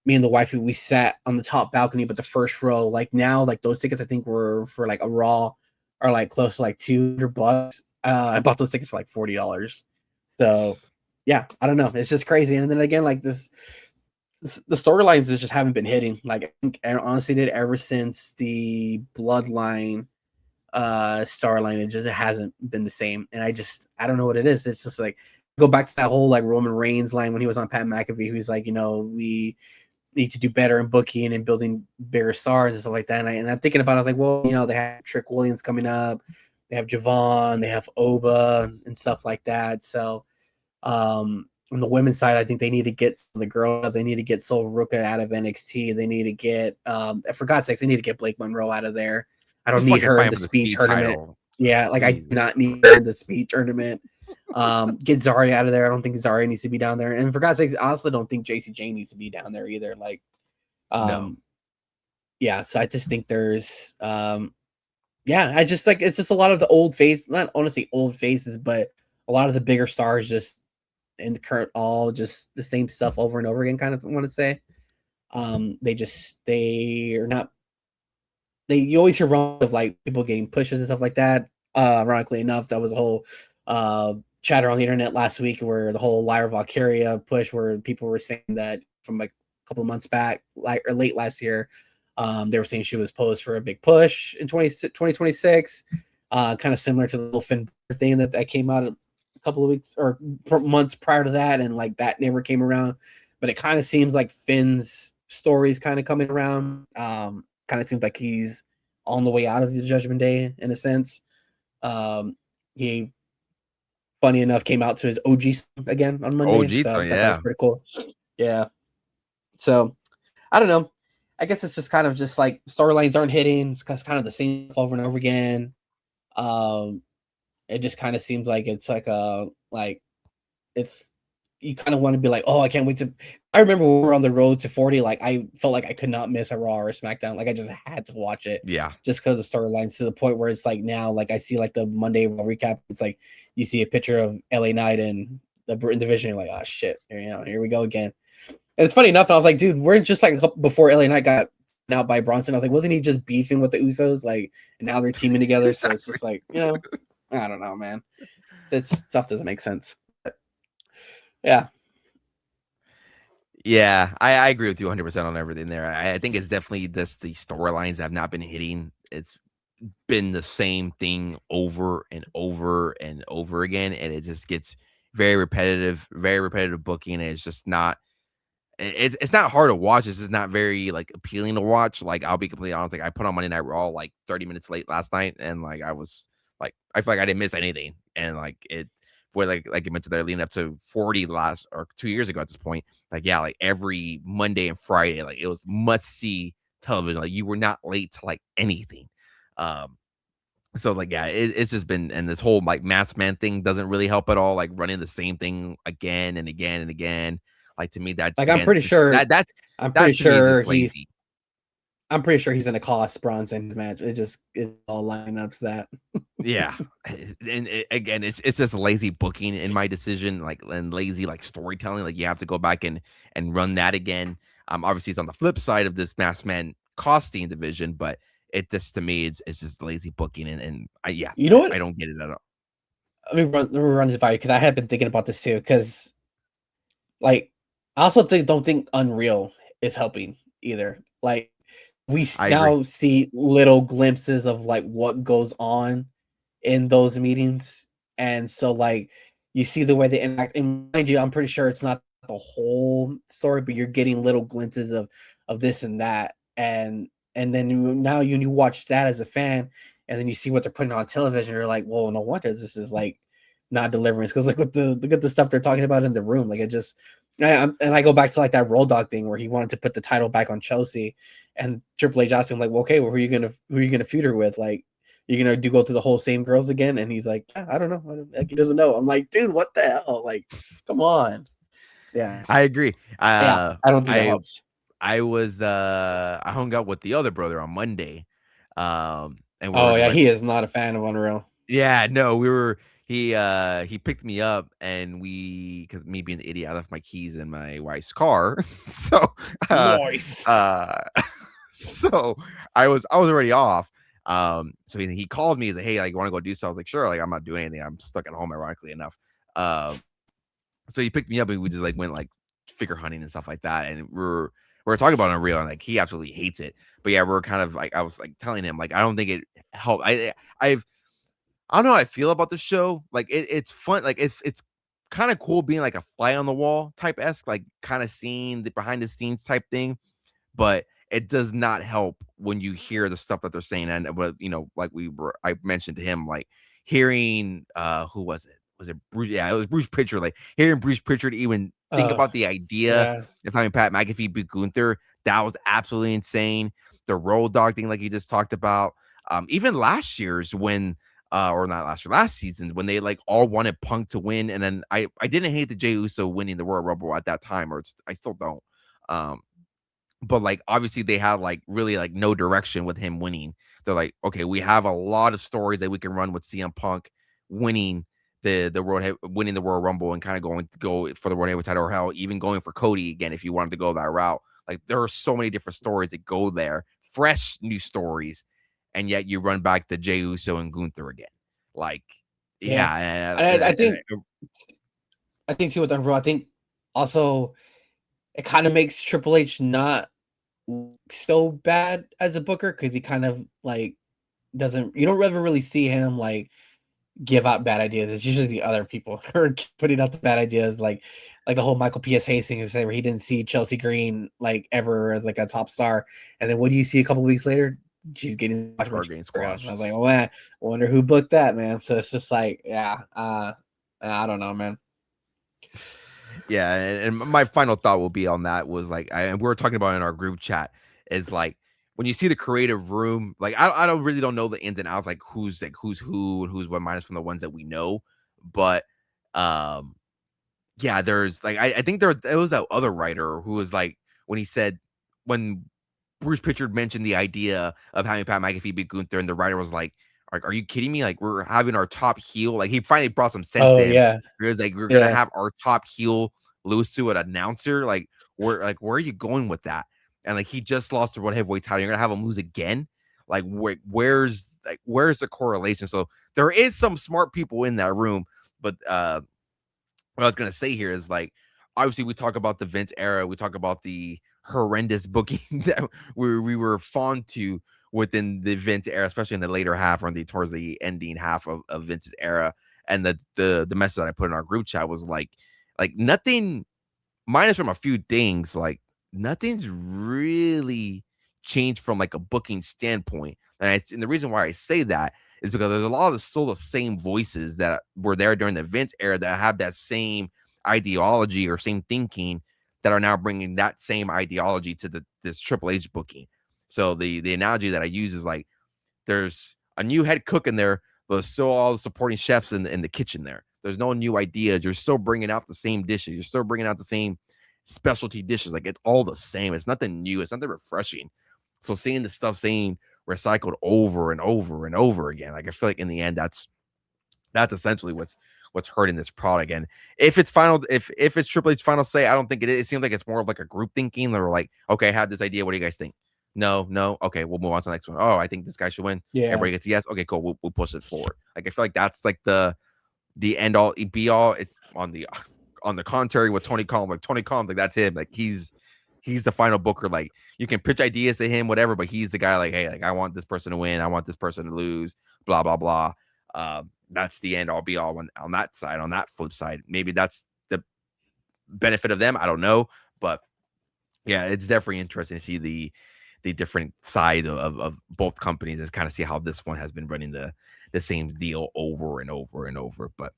Me and the wife, we sat on the top balcony, but the first row. Like now, like those tickets I think were for like a Raw are like close to like $200. I bought those tickets for like $40. So yeah, I don't know. It's just crazy. And then again, like the storylines just haven't been hitting. Like I think I honestly did ever since the Bloodline storyline. It hasn't been the same. And I don't know what it is. It's just like go back to that whole like Roman Reigns line when he was on Pat McAfee, who's like, we need to do better in booking and building bigger stars and stuff like that. And I'm thinking about it, I was like, well, they have Trick Williams coming up, they have Javon, they have Oba and stuff like that. So on the women's side, I think they need to get the girl up. They need to get Sol Ruka out of NXT. They need to get for God's sakes, they need to get Blake Monroe out of there. I don't need her in the speed tournament. Title. Yeah, like Jesus. I do not need her in the speed tournament. Get Zari out of there. I don't think Zari needs to be down there. And for God's sakes, I also don't think JC Jane needs to be down there either. Like, no. Yeah. So I just think there's, I just like it's just a lot of the old faces, not honestly old faces, but a lot of the bigger stars just in the current all just the same stuff over and over again. Kind of want to say, they are not. You always hear wrong of like people getting pushes and stuff like that. Ironically enough, that was a whole chatter on the internet last week where the whole Lyra Valkyria push, where people were saying that from like a couple of months back, or late last year, they were saying she was posed for a big push in 2026, kind of similar to the little Finn thing that came out a couple of weeks or months prior to that, and like that never came around. But it kind of seems like Finn's story is kind of coming around. Kind of seems like he's on the way out of the Judgment Day in a sense. He, funny enough, came out to his OG again on Monday. So that was pretty cool. Yeah. So I don't know. I guess it's just kind of just like storylines aren't hitting. It's kind of the same over and over again. It just kind of seems like it's like it's you kind of want to be like, oh, I can't wait to. I remember when we were on the road to 40, like I felt like I could not miss a Raw or a SmackDown. Like I just had to watch it. Yeah. Just because of the storylines, to the point where it's like now, like I see like the Monday Raw recap. It's like you see a picture of LA Knight and the Britain division. You're like, oh shit, here we go again. And it's funny enough. And I was like, dude, we're just like before LA Knight got out by Bronson. I was like, wasn't he just beefing with the Usos? Like, and now they're teaming together. So it's just like, I don't know, man. This stuff doesn't make sense. But, yeah. Yeah, I agree with you 100% on everything there. I think it's definitely this the storylines have not been hitting. It's been the same thing over and over and over again, and it just gets very repetitive booking. And it's just not. It's not hard to watch. It's just not very like appealing to watch. Like I'll be completely honest. Like I put on Monday Night Raw like 30 minutes late last night, and like I was like I feel like I didn't miss anything, and like it. Where like you mentioned, they're leading up to 40 last or 2 years ago at this point. Like yeah, like every Monday and Friday, like it was must see television. Like you were not late to like anything. Um, so like yeah, it's just been, and this whole like masked man thing doesn't really help at all. Like running the same thing again and again and again. Like to me, that Like, again, that I'm pretty that's to me is sure just lazy. I'm pretty sure he's going to cost Bronson's match. It all lineups that. Yeah, and again, it's just lazy booking in my decision, like and lazy like storytelling. Like you have to go back and run that again. Obviously it's on the flip side of this masked man costing division, but it just to me it's just lazy booking and You know I what? don't get it at all. Let me run this by you because I have been thinking about this too. Because, like, I also don't think Unreal is helping either. Like, we I agree. now see little glimpses of like what goes on in those meetings, and so like you see the way they interact. And mind you, I'm pretty sure it's not the whole story, but you're getting little glimpses of this and that, and then now you watch that as a fan, and then you see what they're putting on television. You're like, well, no wonder this is like not delivering, because look at the stuff they're talking about in the room. Like it just, and I go back to like that Road Dogg thing where he wanted to put the title back on Chelsea, and Triple H asked him like, well, okay, well, who are you gonna feud her with? Like, you're gonna go through the whole same girls again? And he's like, yeah, I don't know. Like, he doesn't know. I'm like, dude, what the hell? Like, come on. Yeah, I agree. yeah. I don't think that I helps. I hung out with the other brother on Monday. And we were Oh just yeah, like, he is not a fan of Unreal. yeah, no, we were he picked me up and because me being the idiot, I left my keys in my wife's car. So Noise. uh so I was already off. So he called me, he's like, hey, like you want to go do so? I was like, sure, like I'm not doing anything. I'm stuck at home, ironically enough. So he picked me up and we just like went like figure hunting and stuff like that. And we're talking about Unreal and like he absolutely hates it. But yeah, we're kind of like I was like telling him like I don't think it helped. I don't know how I feel about the show. Like it's fun. Like it's kind of cool being like a fly on the wall type esque, like kind of seeing the behind the scenes type thing. But it does not help when you hear the stuff that they're saying. And but like I mentioned to him, like hearing who was it? Was it Bruce? Yeah, it was Bruce Pritchard. Like hearing Bruce Pritchard even think about the idea Yeah. of having Pat McAfee beat Gunther, that was absolutely insane. The Road Dog thing, like you just talked about. Even last year's when or not last year, last season when they like all wanted Punk to win, and then I didn't hate the Jey Uso winning the Royal Rumble at that time, or I still don't. Um, but like obviously they had like really like no direction with him winning. They're like, okay, we have a lot of stories that we can run with CM Punk winning winning the Royal Rumble and kind of going to go for the World Heavyweight title, or hell, even going for Cody again if you wanted to go that route. Like there are so many different stories that go there, fresh new stories, and yet you run back to Jey Uso and Gunther again. Like, Yeah. yeah, And I think too with Unreal, I think also it kind of makes Triple H not so bad as a booker, because he kind of like doesn't, you don't ever really see him like give out bad ideas. It's usually the other people who are putting out the bad ideas, like the whole Michael P.S. Hastings thing where he didn't see Chelsea Green like ever as like a top star, and then what do you see a couple weeks later? She's getting much Card getting I squashed. was like, well, I wonder who booked that, man. So it's just like, yeah, I don't know, man. Yeah, and my final thought will be on that was like, and we were talking about in our group chat is like when you see the creative room, like I don't really don't know the ins and outs, like who's who and who's what minus from the ones that we know, but um yeah, there's like I think there was that other writer who was like when he said when Bruce Pritchard mentioned the idea of having Pat McAfee beat Gunther, and the writer was like, are you kidding me? Like we're having our top heel. Like he finally brought some sense to Oh him. yeah, He was like, we're gonna yeah, have our top heel lose to an announcer. Like where are you going with that? and like he just lost the world heavyweight title. You're gonna have him lose again. Like where's the correlation? So there is some smart people in that room, but what I was gonna say here is like obviously we talk about the Vince era, we talk about the horrendous booking that we were fond to within the Vince era, especially in the later half or towards the ending half of Vince's era. And the message that I put in our group chat was like nothing minus from a few things, like nothing's really changed from like a booking standpoint. And the reason why I say that is because there's a lot of the same voices that were there during the Vince era that have that same ideology or same thinking that are now bringing that same ideology to this Triple H booking. So the analogy that I use is like there's a new head cook in there, but there's still all the supporting chefs in the kitchen there. There's no new ideas. You're still bringing out the same dishes. You're still bringing out the same specialty dishes. Like it's all the same. It's nothing new. It's nothing refreshing. So seeing the stuff saying recycled over and over and over again, like I feel like in the end, that's essentially what's hurting this product. And if it's Triple H's final say, I don't think it is. It seems like it's more of like a group thinking. They're like, okay, I have this idea. What do you guys think? No. Okay, we'll move on to the next one. Oh, I think this guy should win. Yeah. Everybody gets a yes. Okay, cool. We'll push it forward. Like I feel like that's like the end all be all. It's on the contrary with Tony Khan. Like Tony Khan, like that's him. Like he's the final booker. Like you can pitch ideas to him, whatever, but he's the guy. Like, hey, like I want this person to win. I want this person to lose. Blah blah blah. That's the end all be all on that side. On that flip side, maybe that's the benefit of them. I don't know, but yeah, it's definitely interesting to see the different side of both companies and kind of see how this one has been running the same deal over and over and over. But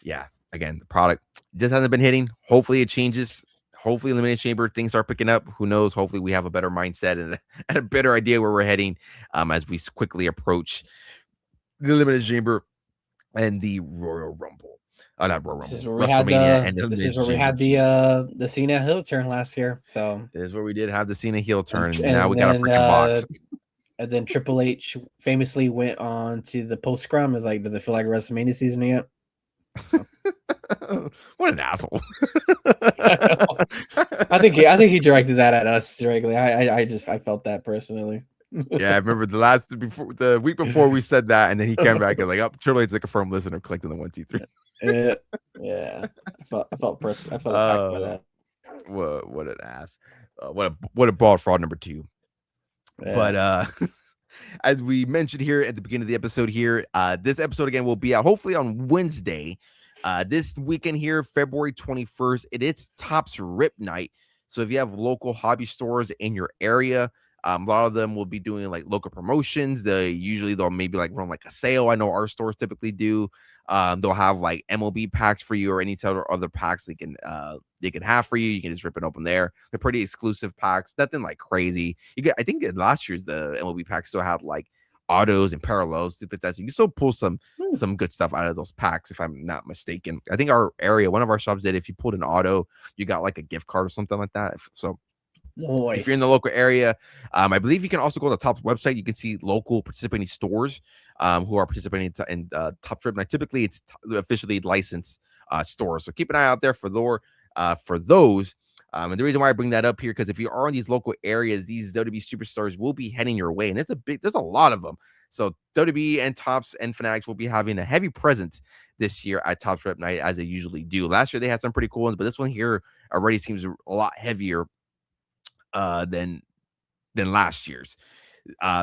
yeah, again, the product just hasn't been hitting. Hopefully it changes. Hopefully Elimination Chamber things start picking up. Who knows? Hopefully we have a better mindset and a better idea where we're heading as we quickly approach the Elimination Chamber and the Royal Rumble. Not Royal Rumble. This is where we had the Cena heel turn last year. So this is where we did have the Cena heel turn. And now we got a freaking box. And then Triple H famously went on to the post scrum. Is like, does it feel like WrestleMania season yet? What an asshole! I think he directed that at us directly. I felt that personally. Yeah, I remember the week before we said that, and then he came back and like, oh, Triple H is like a firm listener, collecting the 1, 2, 3. Yeah, I felt attacked by that. What an ass! What a bald fraud number 2. Yeah. But as we mentioned here at the beginning of the episode here, this episode again will be out hopefully on Wednesday. This weekend here, February 21st, it's Topps Rip Night. So if you have local hobby stores in your area, a lot of them will be doing like local promotions. They'll maybe like run like a sale. I know our stores typically do. They'll have like MLB packs for you or any other packs they can have for you. You can just rip it open there. They're pretty exclusive packs, nothing like crazy. I think last year's the MLB pack still had like autos and parallels, stuff like that. So you can still pull some good stuff out of those packs, if I'm not mistaken. I think our area, one of our shops did. If you pulled an auto, you got like a gift card or something like that. So nice. If you're in the local area, I believe you can also go to the Topps website. You can see local participating stores who are participating in Topps Rip Night. Typically, it's officially licensed stores. So keep an eye out there for those. And the reason why I bring that up here, because if you are in these local areas, these WWE superstars will be heading your way. And there's a lot of them. So WWE and Topps and Fanatics will be having a heavy presence this year at Topps Rip Night, as they usually do. Last year, they had some pretty cool ones, but this one here already seems a lot heavier than last year's.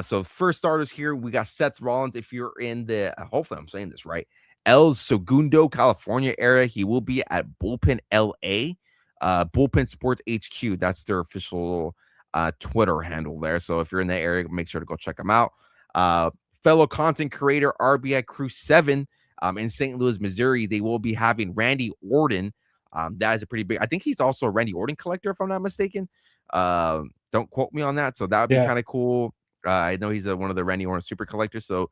So first starters here, we got Seth Rollins. If you're in the, hopefully I'm saying this right, El Segundo, California area, he will be at Bullpen LA, Bullpen Sports HQ. That's their official Twitter handle there. So if you're in that area, make sure to go check them out. Fellow content creator RBI Crew 7 in St. Louis, Missouri, they will be having Randy Orton. That is a pretty big, I think he's also a Randy Orton collector, if I'm not mistaken. Don't quote me on that. So that would be kind of cool. I know he's one of the Randy Orton super collectors. So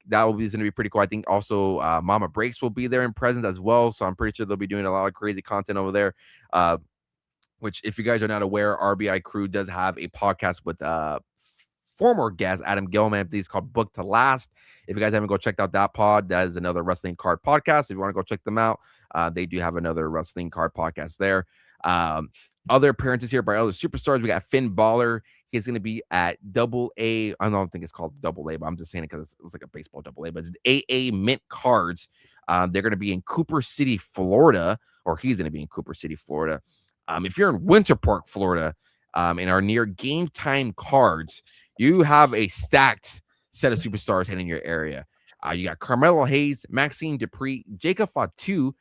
that will be going to be pretty cool. I think also Mama Breaks will be there in presence as well. So I'm pretty sure they'll be doing a lot of crazy content over there. Which, if you guys are not aware, RBI Crew does have a podcast with former guest Adam Gilman. I believe it's called Book to Last. If you guys haven't go checked out that pod, that is another wrestling card podcast. If you want to go check them out, they do have another wrestling card podcast there. other appearances here by other superstars. We got Finn Balor. He's going to be at Double A. I don't think it's called Double A, but I'm just saying it because it's like a baseball Double A, but it's AA Mint Cards. They're going to be in Cooper City, Florida, or he's going to be in Cooper City, Florida. If you're in Winter Park, Florida, and are near Game Time Cards, you have a stacked set of superstars heading your area. You got Carmelo Hayes, Maxine Dupree, Jacob Fatu,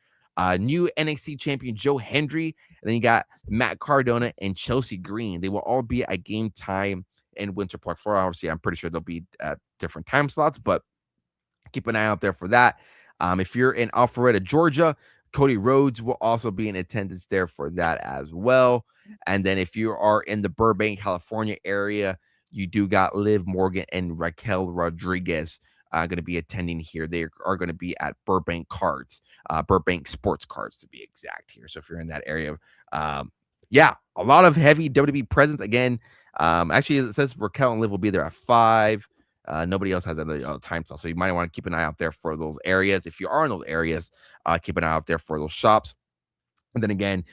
new NXT champion Joe Hendry, and then you got Matt Cardona and Chelsea Green. They will all be at Game Time in Winter Park, Florida. Obviously, I'm pretty sure they'll be at different time slots, but keep an eye out there for that. If you're in Alpharetta, Georgia, Cody Rhodes will also be in attendance there for that as well. And then if you are in the Burbank, California area, you do got Liv Morgan and Raquel Rodriguez going to be attending here. They are going to be at Burbank Cards, Burbank Sports Cards to be exact here. So if you're in that area, yeah, a lot of heavy WWE presence again. Actually, it says Raquel and Liv will be there at 5. Nobody else has other time slot, so you might want to keep an eye out there for those areas. If you are in those areas, keep an eye out there for those shops. And then again,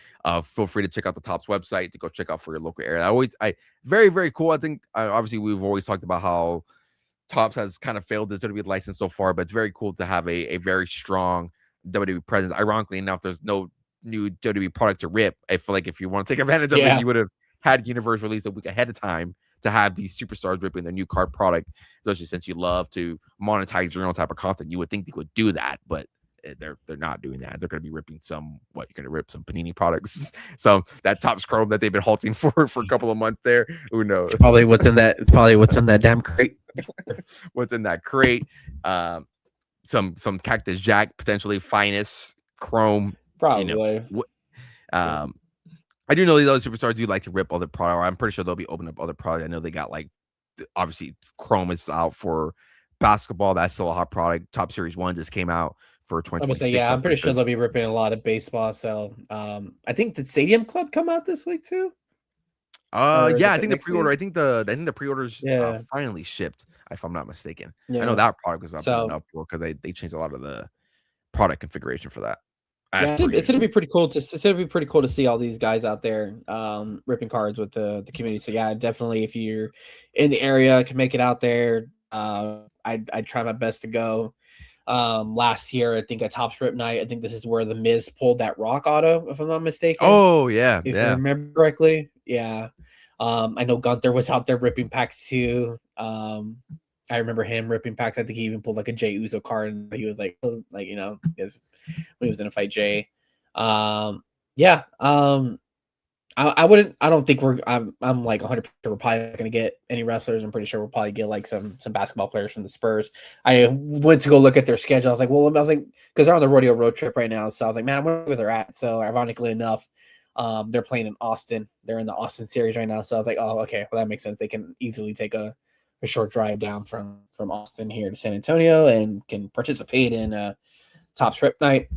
feel free to check out the Topps website to go check out for your local area. Very, very cool. I think obviously we've always talked about how Topps has kind of failed this WWE license so far, but it's very cool to have a very strong WWE presence. Ironically enough, there's no new WWE product to rip. I feel like if you want to take advantage of it, you would have had Universe release a week ahead of time to have these superstars ripping their new card product, especially since you love to monetize your own type of content. You would think they would do that, but they're not doing that. They're going to be ripping some you're going to rip some Panini products, some that Topps Chrome that they've been halting for a couple of months there. Who knows? It's probably what's in that damn crate. What's in that crate? Some Cactus Jack, potentially Finest Chrome, probably. I do know these other superstars do like to rip other product. I'm pretty sure they'll be opening up other product. I know they got like obviously Chrome is out for basketball. That's still a hot product. Top Series 1 just came out for 2026. I'm pretty sure they'll be ripping a lot of baseball. So I think the Stadium Club come out this week too. Yeah, I think the pre-order. I think the pre-orders finally shipped, if I'm not mistaken. Yeah. I know that product was not up for because they changed a lot of the product configuration for that. Yeah, it's gonna be pretty cool to see all these guys out there ripping cards with the community. So yeah, definitely if you're in the area, can make it out there. I'd try my best to go. Last year, I think at Topps Rip Night, I think this is where the Miz pulled that Rock auto, if I'm not mistaken. Oh yeah, if I remember correctly, yeah. I know Gunther was out there ripping packs too. I remember him ripping packs. I think he even pulled like a Jey Uso card, and he was like when he was in a fight Jay. Yeah. I wouldn't. I don't think I'm like 100% we're probably not gonna get any wrestlers. I'm pretty sure we'll probably get like some basketball players from the Spurs. I went to go look at their schedule. I was like, because they're on the rodeo road trip right now. So I was like, man, I wonder where they're at. So ironically enough, they're playing in Austin. They're in the Austin series right now. So I was like, oh, okay, well that makes sense. They can easily take a short drive down from Austin here to San Antonio and can participate in Topps Rip Night.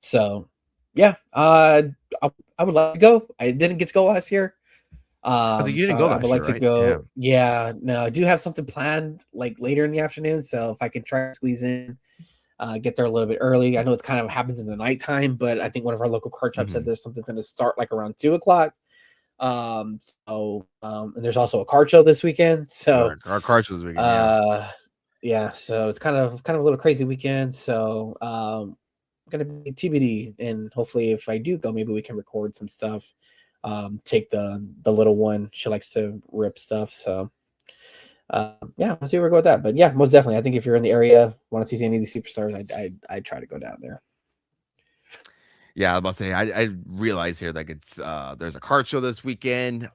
So yeah, I would like to go. I didn't get to go last year. You didn't go last year, I would like to go. Yeah, no, I do have something planned like later in the afternoon. So if I can try to squeeze in, get there a little bit early. I know it's kind of happens in the nighttime, but I think one of our local card shops said there's something going to start like around 2:00. And there's also a card show this weekend. So our card show this weekend. Yeah. So it's kind of a little crazy weekend. So gonna be TBD, and hopefully if I do go, maybe we can record some stuff. Take the little one. She likes to rip stuff. So yeah, we'll see where we go with that. But yeah, most definitely. I think if you're in the area, want to see any of these superstars, I'd try to go down there. Yeah, I was about to say I realize here like it's there's a card show this weekend,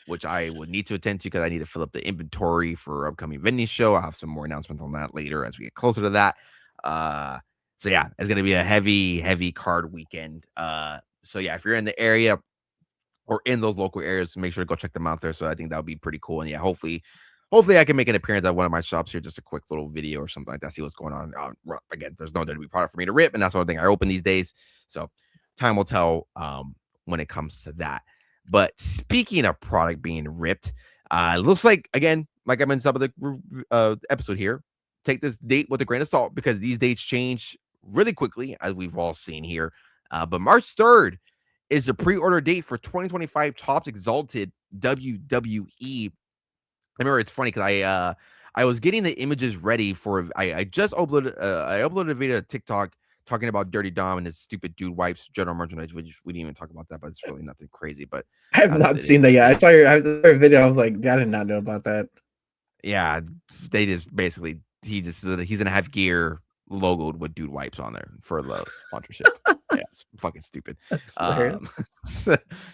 which I would need to attend to because I need to fill up the inventory for upcoming vending show. I'll have some more announcements on that later as we get closer to that. So yeah, it's gonna be a heavy card weekend. So yeah, if you're in the area or in those local areas, make sure to go check them out there. So I think that would be pretty cool. And yeah, hopefully I can make an appearance at one of my shops here, just a quick little video or something like that. See what's going on. Again, there's no WWE product for me to rip, and that's the only thing I open these days. So time will tell when it comes to that. But speaking of product being ripped, it looks like, again, like I mentioned at the episode here, take this date with a grain of salt because these dates change really quickly, as we've all seen here. But March 3rd is the pre-order date for 2025 Topps Exalted WWE. I remember it's funny because I was getting the images ready for I just uploaded a video to TikTok talking about Dirty Dom and his stupid dude wipes general merchandise. We didn't even talk about that, but it's really nothing crazy. But I have not seen that yet. I saw your video. I was like, I did not know about that. Yeah, they just basically he's gonna have gear logoed with dude wipes on there for the sponsorship. Yeah, it's fucking stupid. That's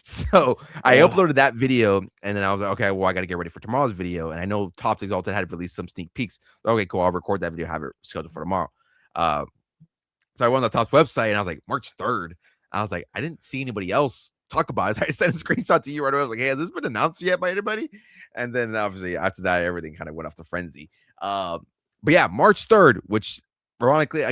So I uploaded that video and then I was like, okay, well, I got to get ready for tomorrow's video. And I know Topps Exalted had released some sneak peeks. Okay, cool. I'll record that video, have it scheduled for tomorrow. So I went on the Topps website and I was like, March 3rd. I was like, I didn't see anybody else talk about it. So I sent a screenshot to you right away. I was like, hey, has this been announced yet by anybody? And then obviously after that, everything kind of went off the frenzy. But yeah, March 3rd, which ironically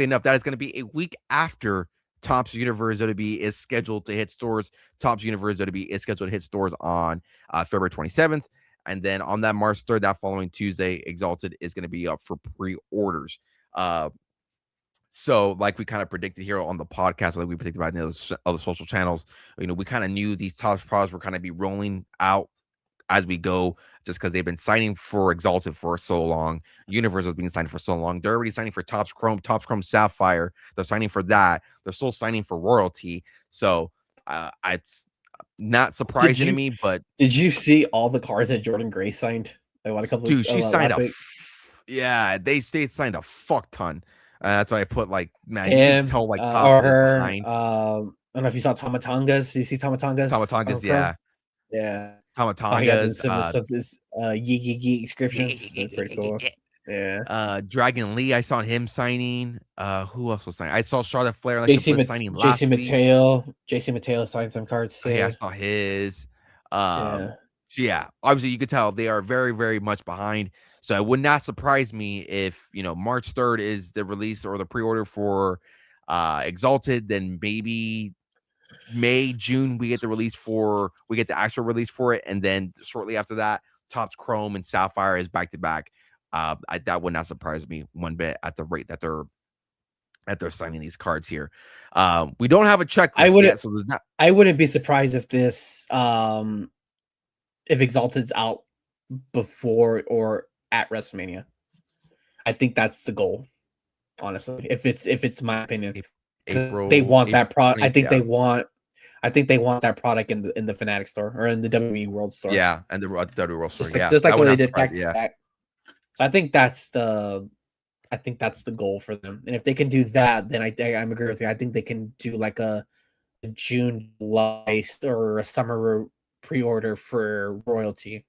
enough, that is going to be a week after Topps Universe WWE is scheduled to hit stores. Topps Universe WWE is scheduled to hit stores on February 27th. And then on that March 3rd, that following Tuesday, Exalted is going to be up for pre-orders. So like we kind of predicted here on the podcast, like we predicted about the other social channels, we kind of knew these Topps products were kind of be rolling out as we go, just because they've been signing for Exalted for so long. Universe has been signed for so long. They're already signing for Topps Chrome Sapphire. They're signing for that. They're still signing for Royalty. So it's not surprising to me, but did you see all the cards that Jordan Gray signed? Like what, a couple dude, she signed they signed a fuck ton. That's why I put like, man, you can tell like or her. I don't know if you saw Tomatongas. You see Tomatongas? Tomatongas, yeah. Yeah. Tomatongas, Yee inscriptions. That's pretty cool. Yeah. Dragon Lee, I saw him signing. Who else was signing? I saw Charlotte Flair signing last week. JC Mateo signed some cards too. Yeah, I saw his. So yeah, obviously you could tell they are very, very much behind. So it would not surprise me if March 3rd is the release or the pre-order for Exalted, then maybe May, June, we get the actual release for it, and then shortly after that, Topps Chrome and Sapphire is back to back. That would not surprise me one bit at the rate that they're signing these cards here. We don't have a checklist yet, so there's not. I wouldn't be surprised if this if Exalted's out before or at WrestleMania. I think that's the goal, honestly. If it's my opinion, they want that product. I think they want that product in the Fanatic store or in the WWE World store. Yeah, and the WWE World store. Just like what they did back to back. So I think that's the goal for them. And if they can do that, then I'm agree with you. I think they can do like a June or a summer pre-order for Royalty.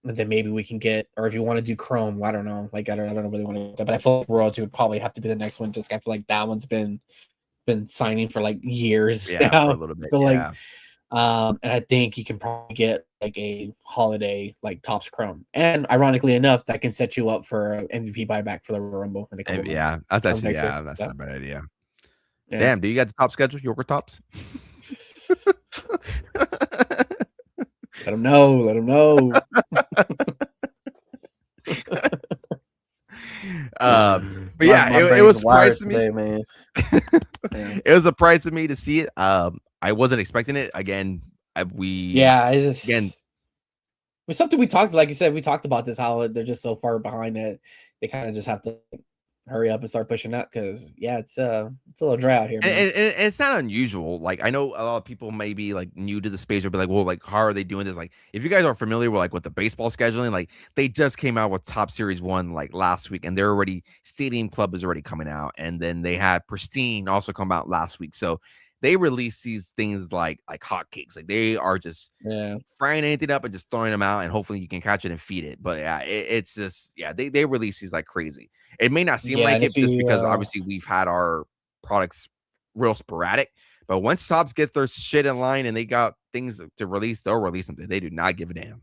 And then maybe we can get, or if you want to do Chrome, I don't know. Like I don't really want to do that, but I feel like Royalty would probably have to be the next one. Just I feel like that one's been signing for like years. Yeah, for a little bit. And I think you can probably get like a holiday like Topps Chrome, and ironically enough, that can set you up for an MVP buyback for the Royal Rumble. That's actually that's not a bad idea. Yeah. Damn, do you got the top schedule? You work Topps? Let them know. But yeah, it was surprising to me, man. It was a surprise to me to see it. I wasn't expecting it. Again, it's something we talked, like you said, we talked about this, how they're just so far behind it. They kind of just have to hurry up and start pushing up because it's a little dry out here. And it's not unusual. Like I know a lot of people may be like new to the space or be like, well, like how are they doing this? Like if you guys are familiar with like with the baseball scheduling, like they just came out with Top Series 1 like last week, and they're already Stadium Club is already coming out, and then they had Pristine also come out last week. So they release these things like hotcakes. Like they are just frying anything up and just throwing them out, and hopefully you can catch it and feed it. But yeah, it's just they release these like crazy. It may not seem like it just because obviously we've had our products real sporadic, but once Topps get their shit in line and they got things to release, they'll release them. They do not give a damn.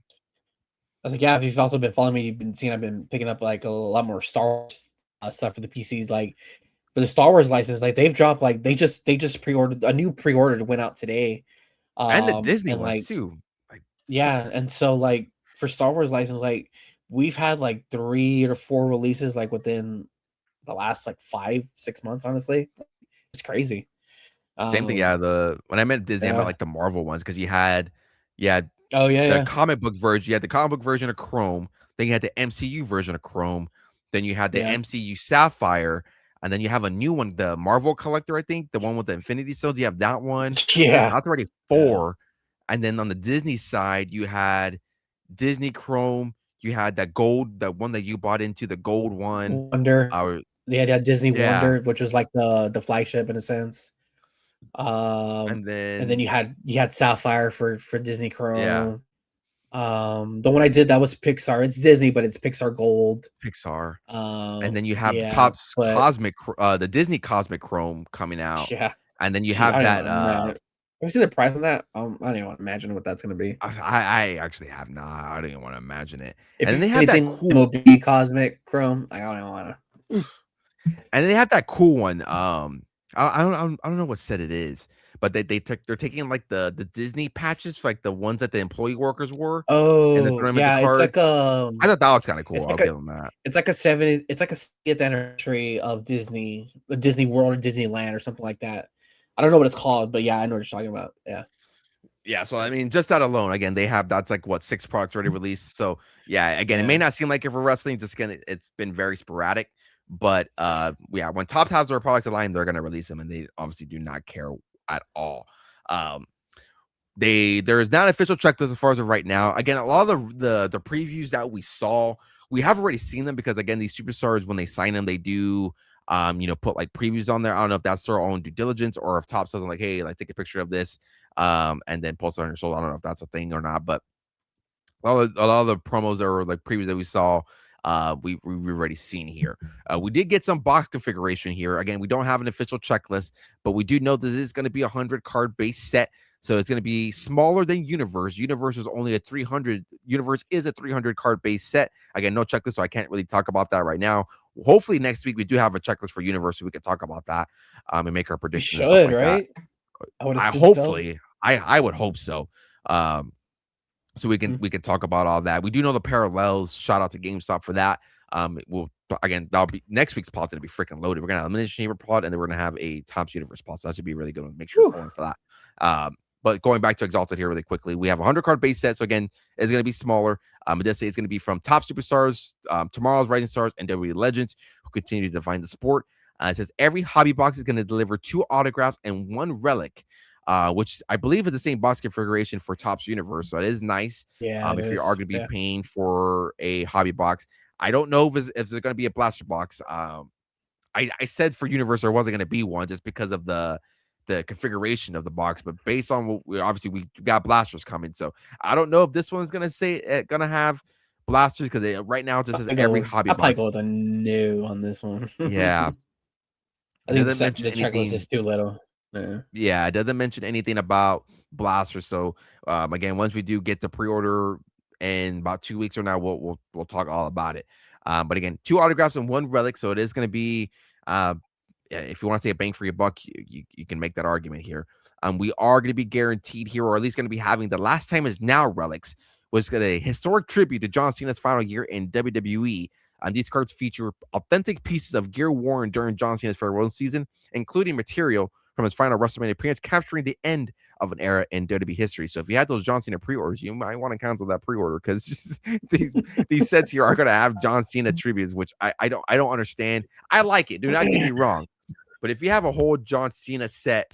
I was like, if you've also been following me, you've been seeing I've been picking up like a lot more Star Wars stuff for the PCs. Like for the Star Wars license, like they've dropped like they just pre-ordered a new pre-order went out today, and the Disney ones too. Like and so like for Star Wars license, like we've had like 3 or 4 releases like within the last like 5-6 months. Honestly, it's crazy. Same thing, yeah, when I meant Disney, I meant, Yeah. like, the Marvel ones because you had Oh yeah, the yeah, comic book version you had the comic book version of Chrome, then you had the MCU version of Chrome, then you had the yeah, MCU Sapphire, and then you have a new one, the Marvel Collector, I think, the one with the Infinity Stones, you have that one. yeah, That's already yeah. 4, and then on the Disney side, you had Disney Chrome, you had that gold the one that you bought into, the gold one, Wonder. uh, They had Disney yeah, Wonder, which was like the flagship in a sense. and And then then you had Sapphire for Disney yeah, Chrome. The one I did that was Pixar. It's Disney, but it's Pixar Gold. Pixar. And then you have Yeah, Topps but Cosmic the Disney Cosmic Chrome coming out, yeah, and then you gee, I have don't even that, want to imagine. Have you seen the price on that? I don't even want to imagine what that's gonna be. I actually have not, I don't even wanna imagine it. If And then they have that anything, cool MLB Cosmic Chrome. I don't even want to. and they have that cool one, I don't know what set it is, but they're taking, like, the Disney patches for, like, the ones that the employee workers wore, and they're Oh throwing them into yeah, cards. I thought that was kinda cool, it's I'll like a give them that. it's like a 70 it's like a 60th anniversary of Disney, the Disney World or Disneyland or something like that. I don't know what it's called, but yeah, I know what you're talking about. Yeah. Yeah, so, I mean, just that alone, again, they have that's, like, what, 6 products already released, so, yeah, again, it may Yeah. not seem like it for wrestling, just again, it's been very sporadic, but, yeah, when Topps has their products aligned, they're gonna release them, and they obviously do not care at all. Um, there is not an official checklist as far as of right now. Again, a lot of the previews that we saw, we have already seen them because, again, these superstars, when they sign them, they do, put, like, previews on there. I don't know if that's their own due diligence or if Topps does like, "Hey, like, take a picture of this," and then post it on your social. I don't know if that's a thing or not, but a lot of the promos or like previews that we saw, we've already seen here. We did get some box configuration here. Again, we don't have an official checklist, but we do know this is going to be a 100 card base set. So it's going to be smaller than Universe. Universe is only a 300. Universe is a 300 card base set. Again, no checklist, so I can't really talk about that right now. Hopefully next week we do have a checklist for Universe, so we can talk about that, and make our You predictions and stuff should, like that. right? I would I assume so. hopefully, I would hope so. Um, so we can Mhm. we can talk about all that. We do know the parallels. Shout out to GameStop for that. We'll again that'll be next week's pod to be freaking loaded. We're gonna have Elimination Chamber pod, and then we're gonna have a Topps Universe pod. So that should be really good. Make sure you're Whew. following for that. But going back to Exalted here really quickly, we have a 100 card base set. So again, it's gonna be smaller. It does say it's gonna be from top superstars, tomorrow's rising stars, and WWE legends who continue to define the sport. It says every hobby box is going to deliver 2 autographs and 1 relic, which I believe is the same box configuration for Topps Universe. So it is nice. Yeah, it If you are is. going to be Yeah. paying for a hobby box, I don't know if there's going to be a blaster box. I said for Universe there wasn't going to be one just because of the configuration of the box, but based on what we got blasters coming, so I don't know if this one's going to say going to have blasters because right now it just says every hobby I'll probably go box. with a no on this one. Yeah, I it think doesn't mention the checklist anything. is too little. Yeah. Yeah, it doesn't mention anything about blasters. So again, once we do get the pre-order in about 2 weeks or now, we'll talk all about it. But again, 2 autographs and 1 relic. So it is going to be uh, yeah, if you want to say a bang for your buck, you can make that argument here. We are going to be guaranteed here, or at least going to be having the last time is now relics, was going to historic tribute to John Cena's final year in WWE. These cards feature authentic pieces of gear worn during John Cena's farewell season, including material from his final WrestleMania appearance, capturing the end of an era in WWE history. So if you had those John Cena pre-orders, you might want to cancel that pre-order because these sets here are going to have John Cena tributes, which I don't understand. I like it. Do not get me wrong. But if you have a whole John Cena set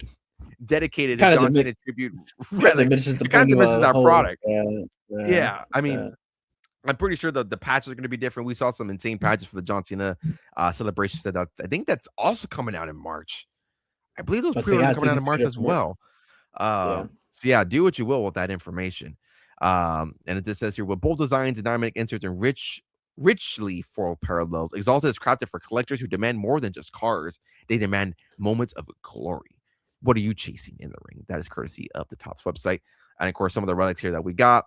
dedicated to Kind of John Cena tribute yeah, relic, diminishes the it kind of point of diminishes a that whole. product. Yeah, yeah, Yeah, I yeah. mean, I'm pretty sure the patches are going to be different. We saw some insane patches for the John Cena celebration set. I think that's also coming out in March. I believe those But so pre-orders yeah, are coming out in tickets March to as March. well. Yeah. So yeah, do what you will with that information. And it just says here with bold designs and dynamic inserts and richly foil parallels, Exalted is crafted for collectors who demand more than just cards. They demand moments of glory. What are you chasing in the ring? That is courtesy of the Topps website. And of course, some of the relics here that we got.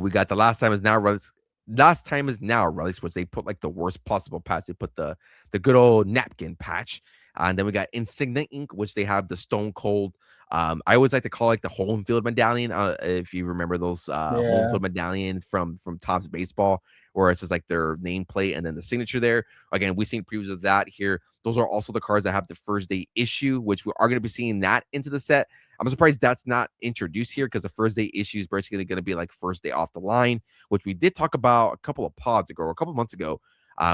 We got the last time is now relics. Last time is now relics, which they put like the worst possible patch. They put the good old napkin patch, and then we got Insignia Ink, which they have the Stone Cold. I always like to call like the home field medallion. If you remember those home Yeah. field medallions from Topps baseball, where it's just like their nameplate and then the signature there. Again, we've seen previews of that here. Those are also the cards that have the first day issue, which we are going to be seeing that into the set. I'm surprised that's not introduced here because the first day issue is basically going to be like first day off the line, which we did talk about a couple of pods ago or a couple of months ago,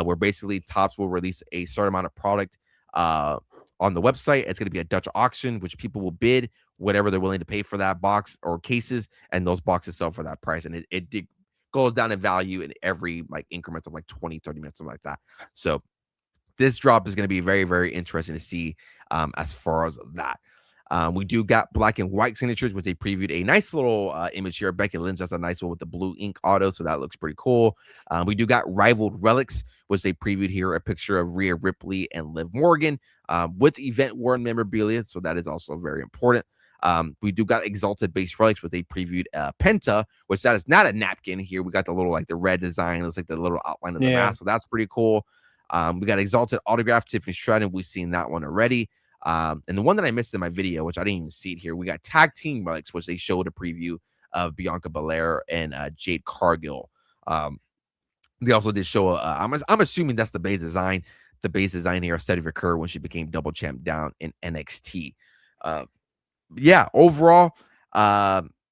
where basically Topps will release a certain amount of product on the website. It's going to be a Dutch auction, which people will bid whatever they're willing to pay for that box or cases, and those boxes sell for that price. And it goes down in value in every like increments of like 20, 30 minutes, something like that. So this drop is going to be very, very interesting to see as far as that. We do got black and white signatures, which they previewed a nice little image here. Becky Lynch does a nice one with the blue ink auto, so that looks pretty cool. We do got rivaled relics, which they previewed here, a picture of Rhea Ripley and Liv Morgan with event worn memorabilia, so that is also very important. We do got exalted base relics, which they previewed Penta, which that is not a napkin here. We got the little like the red design, looks like the little outline of the mask, so that's pretty cool. We got exalted autograph Tiffany Stratton. We've seen that one already. And the one that I missed in my video, which I didn't even see it here, we got tag team relics, which they showed a preview of Bianca Belair and Jade Cargill. They also did show I'm assuming that's the base design. The base design here of Cedric Kerr when she became double champ down in NXT. Yeah, overall,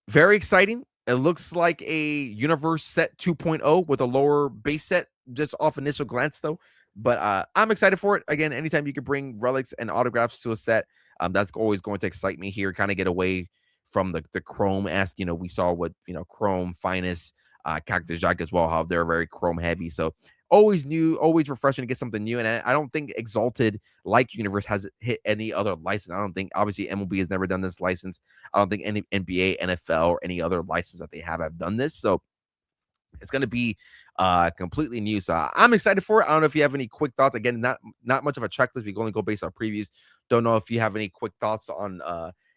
very exciting. It looks like a universe set 2.0 with a lower base set, just off initial glance, though. But I'm excited for it. Again, anytime you can bring relics and autographs to a set, that's always going to excite me here. Kind of get away from the Chrome-esque. We saw what, Chrome, Finest, Cactus Jack as well, how they're very Chrome heavy. So always new, always refreshing to get something new. And I don't think Exalted, like Universe, has hit any other license. I don't think, obviously, MLB has never done this license. I don't think any NBA, NFL, or any other license that they have done this. So it's going to be completely new. So I'm excited for it. I don't know if you have any quick thoughts. Again, not much of a checklist. We can only go based on previews. Don't know if you have any quick thoughts on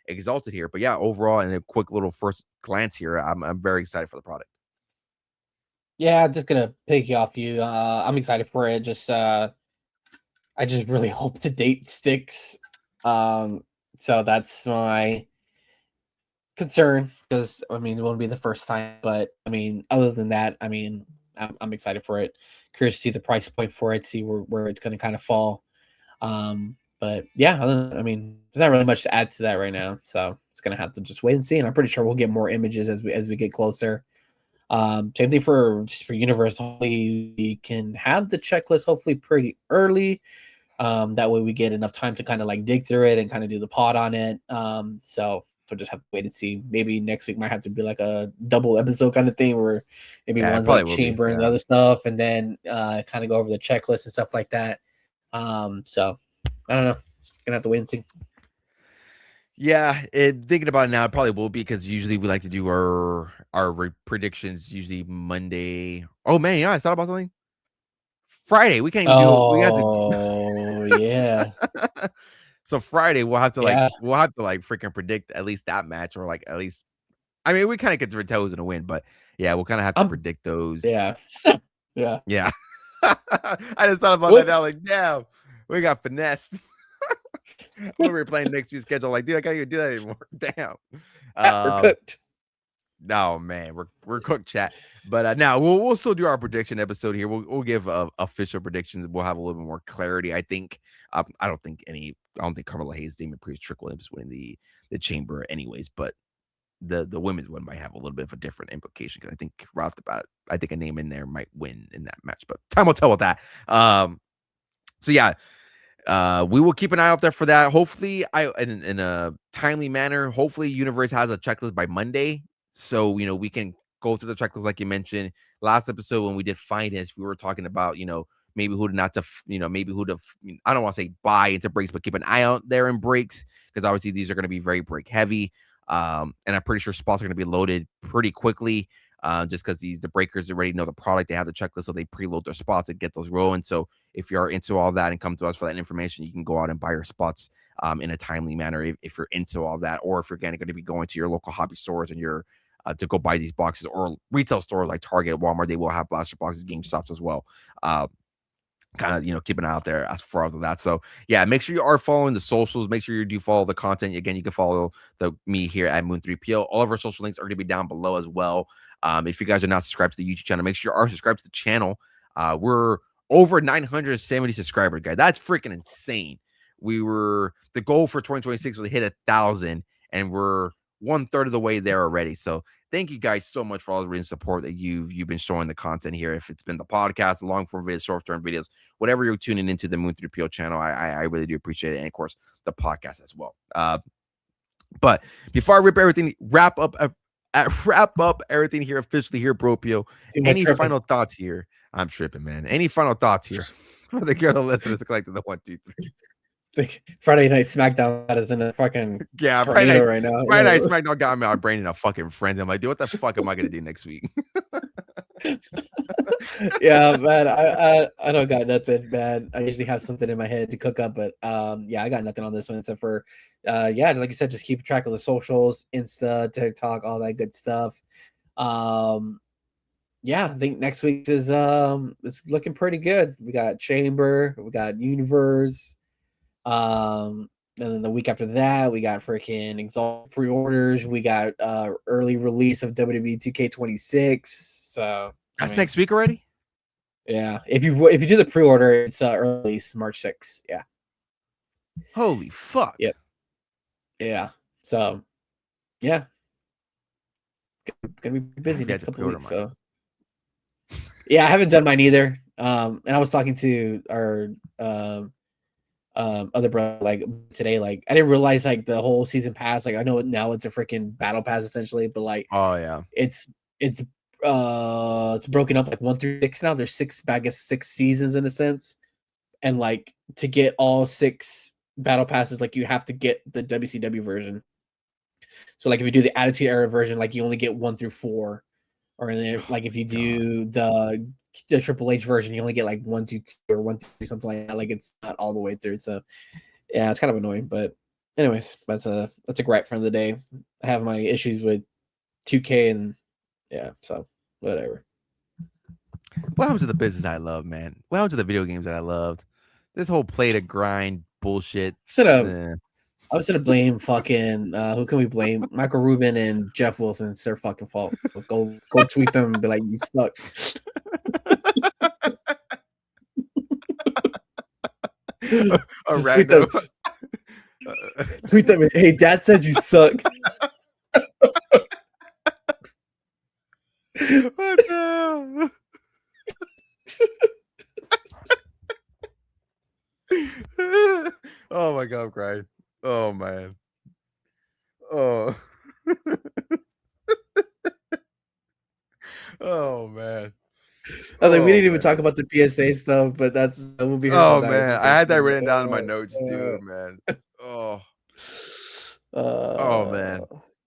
Exalted here. But yeah, overall, and a quick little first glance here, I'm very excited for the product. Yeah, just gonna piggy off you. I'm excited for it. Just I just really hope the date sticks. So that's my concern, because I mean it won't be the first time, but I mean other than that, I mean I'm excited for it. Curious to see the price point for it, see where it's gonna kind of fall. But yeah, I mean there's not really much to add to that right now, so it's gonna have to just wait and see. And I'm pretty sure we'll get more images as we get closer. Same thing for Universe. Hopefully we can have the checklist hopefully pretty early. That way we get enough time to kind of like dig through it and kind of do the pod on it. So just have to wait and see. Maybe next week might have to be like a double episode kind of thing, where maybe one's like Chamber and the other stuff, and then kind of go over the checklist and stuff like that. So I don't know. Gonna have to wait and see. Yeah, thinking about it now, it probably will be, because usually we like to do our predictions usually Monday. Oh man, I thought about something. Friday, we can't even do it. We have to. Oh yeah. So Friday we'll have to freaking predict at least that match, or like at least, I mean, we kind of get the toes in a win, but yeah, we'll kind of have to predict those. Yeah. Yeah. I just thought about that now, like, damn, we got finessed. When we were playing next year's schedule, like, dude, I can't even do that anymore. Damn. We're cooked. No, man, we're cooked, chat. But now we'll still do our prediction episode here. We'll give official predictions. We'll have a little bit more clarity. I think I don't think Carmella Hayes, Damon Priest, Trick Williams winning the Chamber anyways, but the women's one might have a little bit of a different implication, because I think right off the bat, I think a name in there might win in that match, but time will tell with that. So yeah, we will keep an eye out there for that. Hopefully, in a timely manner. Hopefully, Universe has a checklist by Monday, so we can go through the checklist like you mentioned last episode when we did finance. We were talking about maybe who not to maybe who to I don't want to say buy into breaks, but keep an eye out there in breaks, because obviously these are going to be very break heavy. And I'm pretty sure spots are going to be loaded pretty quickly. Just because the breakers already know the product, they have the checklist, so they preload their spots and get those rolling. So if you're into all that and come to us for that information, you can go out and buy your spots in a timely manner if you're into all that, or if you're going to be going to your local hobby stores and you're to go buy these boxes, or retail stores like Target, Walmart, they will have blaster boxes, GameStops as well. Kind of keep an eye out there as far as that. So yeah, make sure you are following the socials. Make sure you do follow the content. Again, you can follow me here at Moon3PL. All of our social links are going to be down below as well. If you guys are not subscribed to the YouTube channel, make sure you are subscribed to the channel. We're over 970 subscribers, guys. That's freaking insane. The goal for 2026 was to hit 1,000, and we're 1/3 of the way there already. So thank you guys so much for all the recent support that you've been showing the content here. If it's been the podcast, the long form videos, short term videos, whatever you're tuning into the Moon 3PO channel, I really do appreciate it. And of course, the podcast as well. But before I wrap up everything here officially here, Bropio. Any final thoughts here? I'm tripping, man. Any final thoughts here for the good listeners to collect the 1, 2, 3? Friday Night SmackDown is in a fucking Friday night right now. Friday Night SmackDown got me my brain in a fucking frenzy. I'm like, dude, what the fuck am I gonna do next week? Yeah, man. I don't got nothing, man. I usually have something in my head to cook up, but yeah, I got nothing on this one except for yeah, like you said, just keep track of the socials, Insta, TikTok, all that good stuff. Yeah, I think next week is it's looking pretty good. We got Chamber, we got Universe, and then the week after that, we got freaking Exalted pre-orders. We got early release of WWE 2K26. So that's next week already. Yeah, if you do the pre-order, it's early release March 6th. Yeah. Holy fuck. Yep. Yeah. So, yeah, gonna be busy next couple of weeks. So, yeah, I haven't done mine either. And I was talking to our other brother like today. Like, I didn't realize like the whole season pass. Like, I know now it's a freaking battle pass essentially, but like, oh yeah, it's broken up like 1 through 6 now. There's 6 seasons in a sense, and like to get all 6 battle passes, like you have to get the WCW version. So like if you do the Attitude Era version, like you only get 1 through 4, or like if you do the Triple H version, you only get like 1, 2, 2 or 1, 2, 3, something like that. Like it's not all the way through. So yeah, it's kind of annoying. But anyways, that's a gripe for the day. I have my issues with 2K and yeah, so whatever. Welcome to the business I love, man. Welcome to the video games that I loved. This whole play to grind bullshit. I was gonna blame fucking who can we blame? Michael Rubin and Jeff Wilson. It's their fucking fault. Go tweet them and be like, you suck. Tweet them. Hey, Dad said you suck. What the? Oh my god, I'm crying. Oh man. Oh. Oh man. I think we didn't even talk about the PSA stuff, but that will be. Oh man, I had that written down in my notes too, man. Oh. Oh man.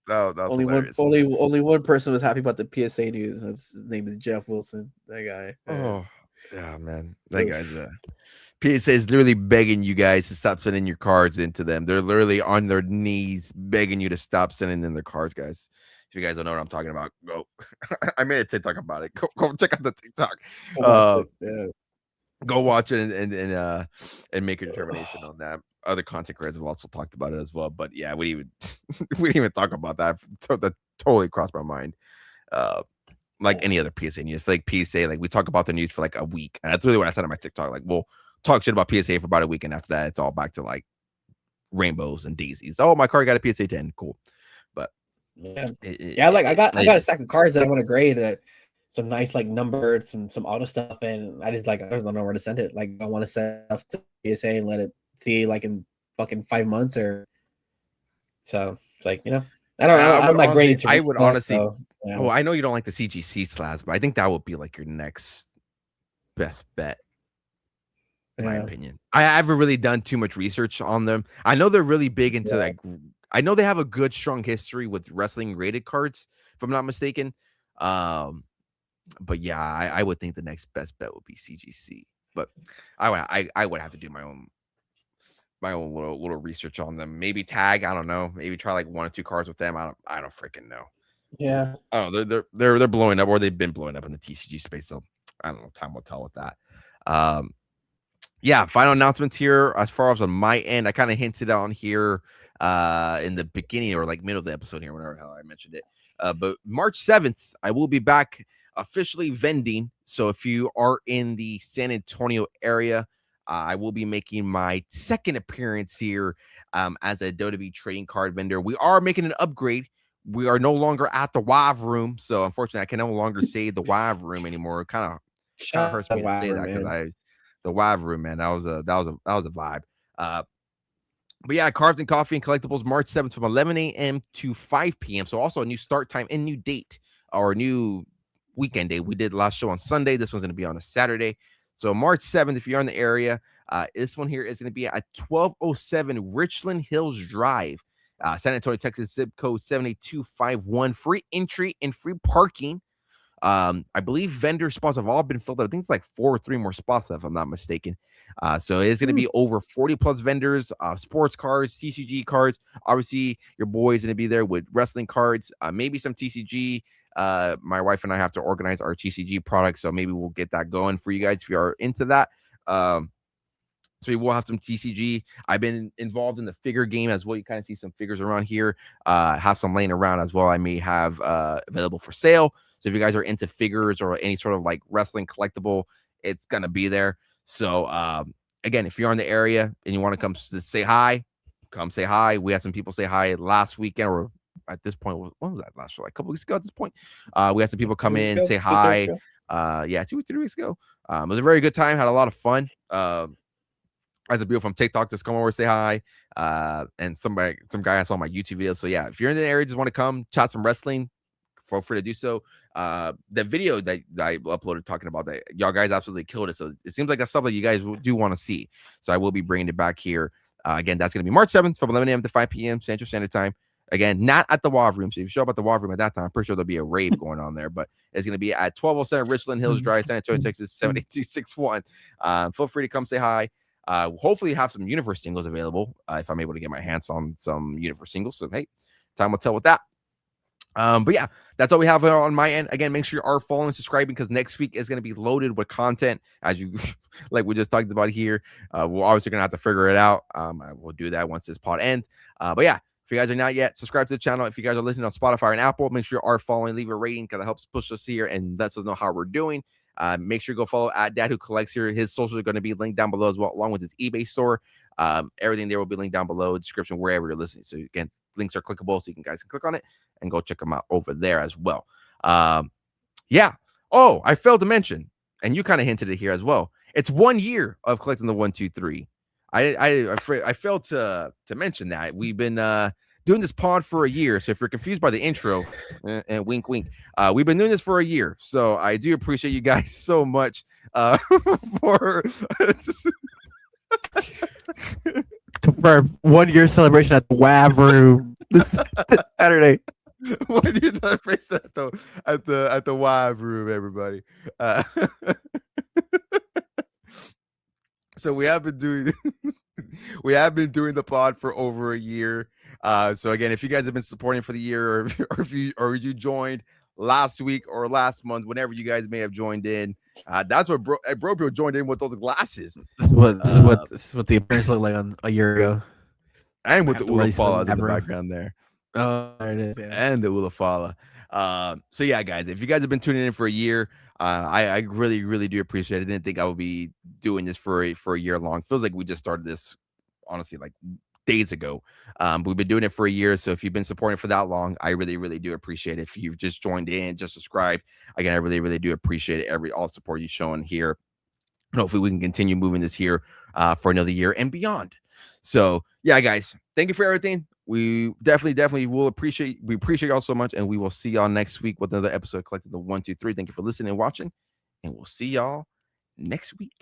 That was only one person was happy about the PSA news. His name is Jeff Wilson. That guy. Oh yeah, man. That guy's PSA is literally begging you guys to stop sending your cards into them. They're literally on their knees begging you to stop sending in their cards, guys. If you guys don't know what I'm talking about, go. I made a TikTok about it. Go check out the TikTok. Go watch it and make a determination on that. Other content creators have also talked about it as well. But yeah, we didn't even talk about that. That totally crossed my mind. Like any other PSA news, like PSA, like we talk about the news for like a week, and that's really what I said on my TikTok. Like, we'll talk shit about PSA for about a week, and after that, it's all back to like rainbows and daisies. Oh, my card got a PSA 10, cool. But yeah, like I got a stack of cards that I want to grade, that some nice like numbered, some auto stuff, and I don't know where to send it. Like I want to send stuff to PSA and let it see like in fucking 5 months or so. It's like, you know, I don't know. I'm not grading. I would honestly. Yeah. Oh, I know you don't like the CGC slabs, but I think that would be like your next best bet, in my opinion. I haven't really done too much research on them. I know they're really big into like. I know they have a good, strong history with wrestling rated cards, if I'm not mistaken. But yeah, I would think the next best bet would be CGC. But I would have to do my own little research on them. Maybe tag. I don't know. Maybe try like 1 or 2 cards with them. I don't freaking know. Yeah, I don't know. They're blowing up, or they've been blowing up in the TCG space. So I don't know. Time will tell with that. Yeah. Final announcements here as far as on my end. I kind of hinted on here in the beginning or like middle of the episode here, whenever hell I mentioned it. But March 7th, I will be back officially vending. So if you are in the San Antonio area, I will be making my second appearance here as a WWE trading card vendor. We are making an upgrade. We are no longer at the WAV room, so unfortunately, I can no longer say the WAV room anymore. Kind of hurts me to say that because the WAV room, man, that was a vibe. But yeah, Cards and Coffee and Collectibles, March 7th from 11 a.m. to 5 p.m. So also a new start time and new date or new weekend day. We did the last show on Sunday. This one's going to be on a Saturday. So March 7th, if you're in the area, this one here is going to be at 1207 Richland Hills Drive, San Antonio, Texas, zip code 78251. Free entry and free parking. I believe vendor spots have all been filled up. I think it's like 4 or 3 more spots, if I'm not mistaken. So it's going to be over 40 plus vendors, sports cards, TCG cards. Obviously, your boy is going to be there with wrestling cards, maybe some TCG. My wife and I have to organize our TCG products, so maybe we'll get that going for you guys if you are into that. So we will have some TCG. I've been involved in the figure game as well. You kind of see some figures around here. Have some laying around as well. I may have available for sale. So if you guys are into figures or any sort of like wrestling collectible, it's going to be there. So again, if you're in the area and you want to come say hi, come say hi. We had some people say hi last weekend, or at this point, when was that last show? Like a couple weeks ago at this point. We had some people come in, say hi. 2 or 3 weeks ago. It was a very good time. Had a lot of fun. As a people from TikTok just come over, say hi. And some guy I saw my YouTube videos. So yeah, if you're in the area, just want to come chat some wrestling, feel free to do so. The video that I uploaded talking about that, y'all guys absolutely killed it. So it seems like that's stuff that you guys do want to see. So I will be bringing it back here. Again, that's going to be March 7th from 11 a.m. to 5 p.m. Central Standard Time. Again, not at the WAV room. So if you show up at the WAV room at that time, I'm pretty sure there'll be a rave going on there. But it's going to be at 1207 Richland Hills Drive, San Antonio, Texas, 78261. Feel free to come say hi. Hopefully have some universe singles available if I'm able to get my hands on some universe singles. So hey, time will tell with that. But yeah, that's all we have on my end. Again, make sure you are following and subscribing because next week is going to be loaded with content as you like we just talked about here. We're obviously going to have to figure it out. I will do that once this pod ends. But yeah, if you guys are not yet, subscribe to the channel. If you guys are listening on Spotify and Apple, make sure you are following, leave a rating because it helps push us here and lets us know how we're doing. Make sure you go follow at Dad Who Collects here. His socials are going to be linked down below as well, along with his eBay store. Everything there will be linked down below, description, wherever you're listening. So again, links are clickable, so you guys can click on it and go check them out over there as well. Yeah. Oh, I failed to mention, and you kind of hinted it here as well. It's 1 year of collecting the 1, 2, 3. I failed to mention that we've been doing this pod for a year. So if you're confused by the intro, and wink, wink, we've been doing this for a year. So I do appreciate you guys so much for for 1 year celebration at the WAV room this Saturday. 1 year celebration at the WAV room, everybody. So we have been doing the pod for over a year. So again, if you guys have been supporting for the year, or you joined last week or last month, whenever you guys may have joined in, that's what Bro joined in with those glasses. This is what the appearance looked like on a year ago, and with the Ulafala in the background there. Oh, there it is, yeah. And the Ulafala. So yeah, guys, if you guys have been tuning in for a year, I really, really do appreciate it. I didn't think I would be doing this for a year long. Feels like we just started this, honestly, like days ago. But we've been doing it for a year. So if you've been supporting for that long, I really, really do appreciate it. If you've just joined in, just subscribed, again, I really, really do appreciate it. All the support you've shown here. And hopefully we can continue moving this here for another year and beyond. So yeah, guys, thank you for everything. We definitely will appreciate y'all so much, and we will see y'all next week with another episode of Collecting the 1, 2, 3. Thank you for listening and watching, and we'll see y'all next week.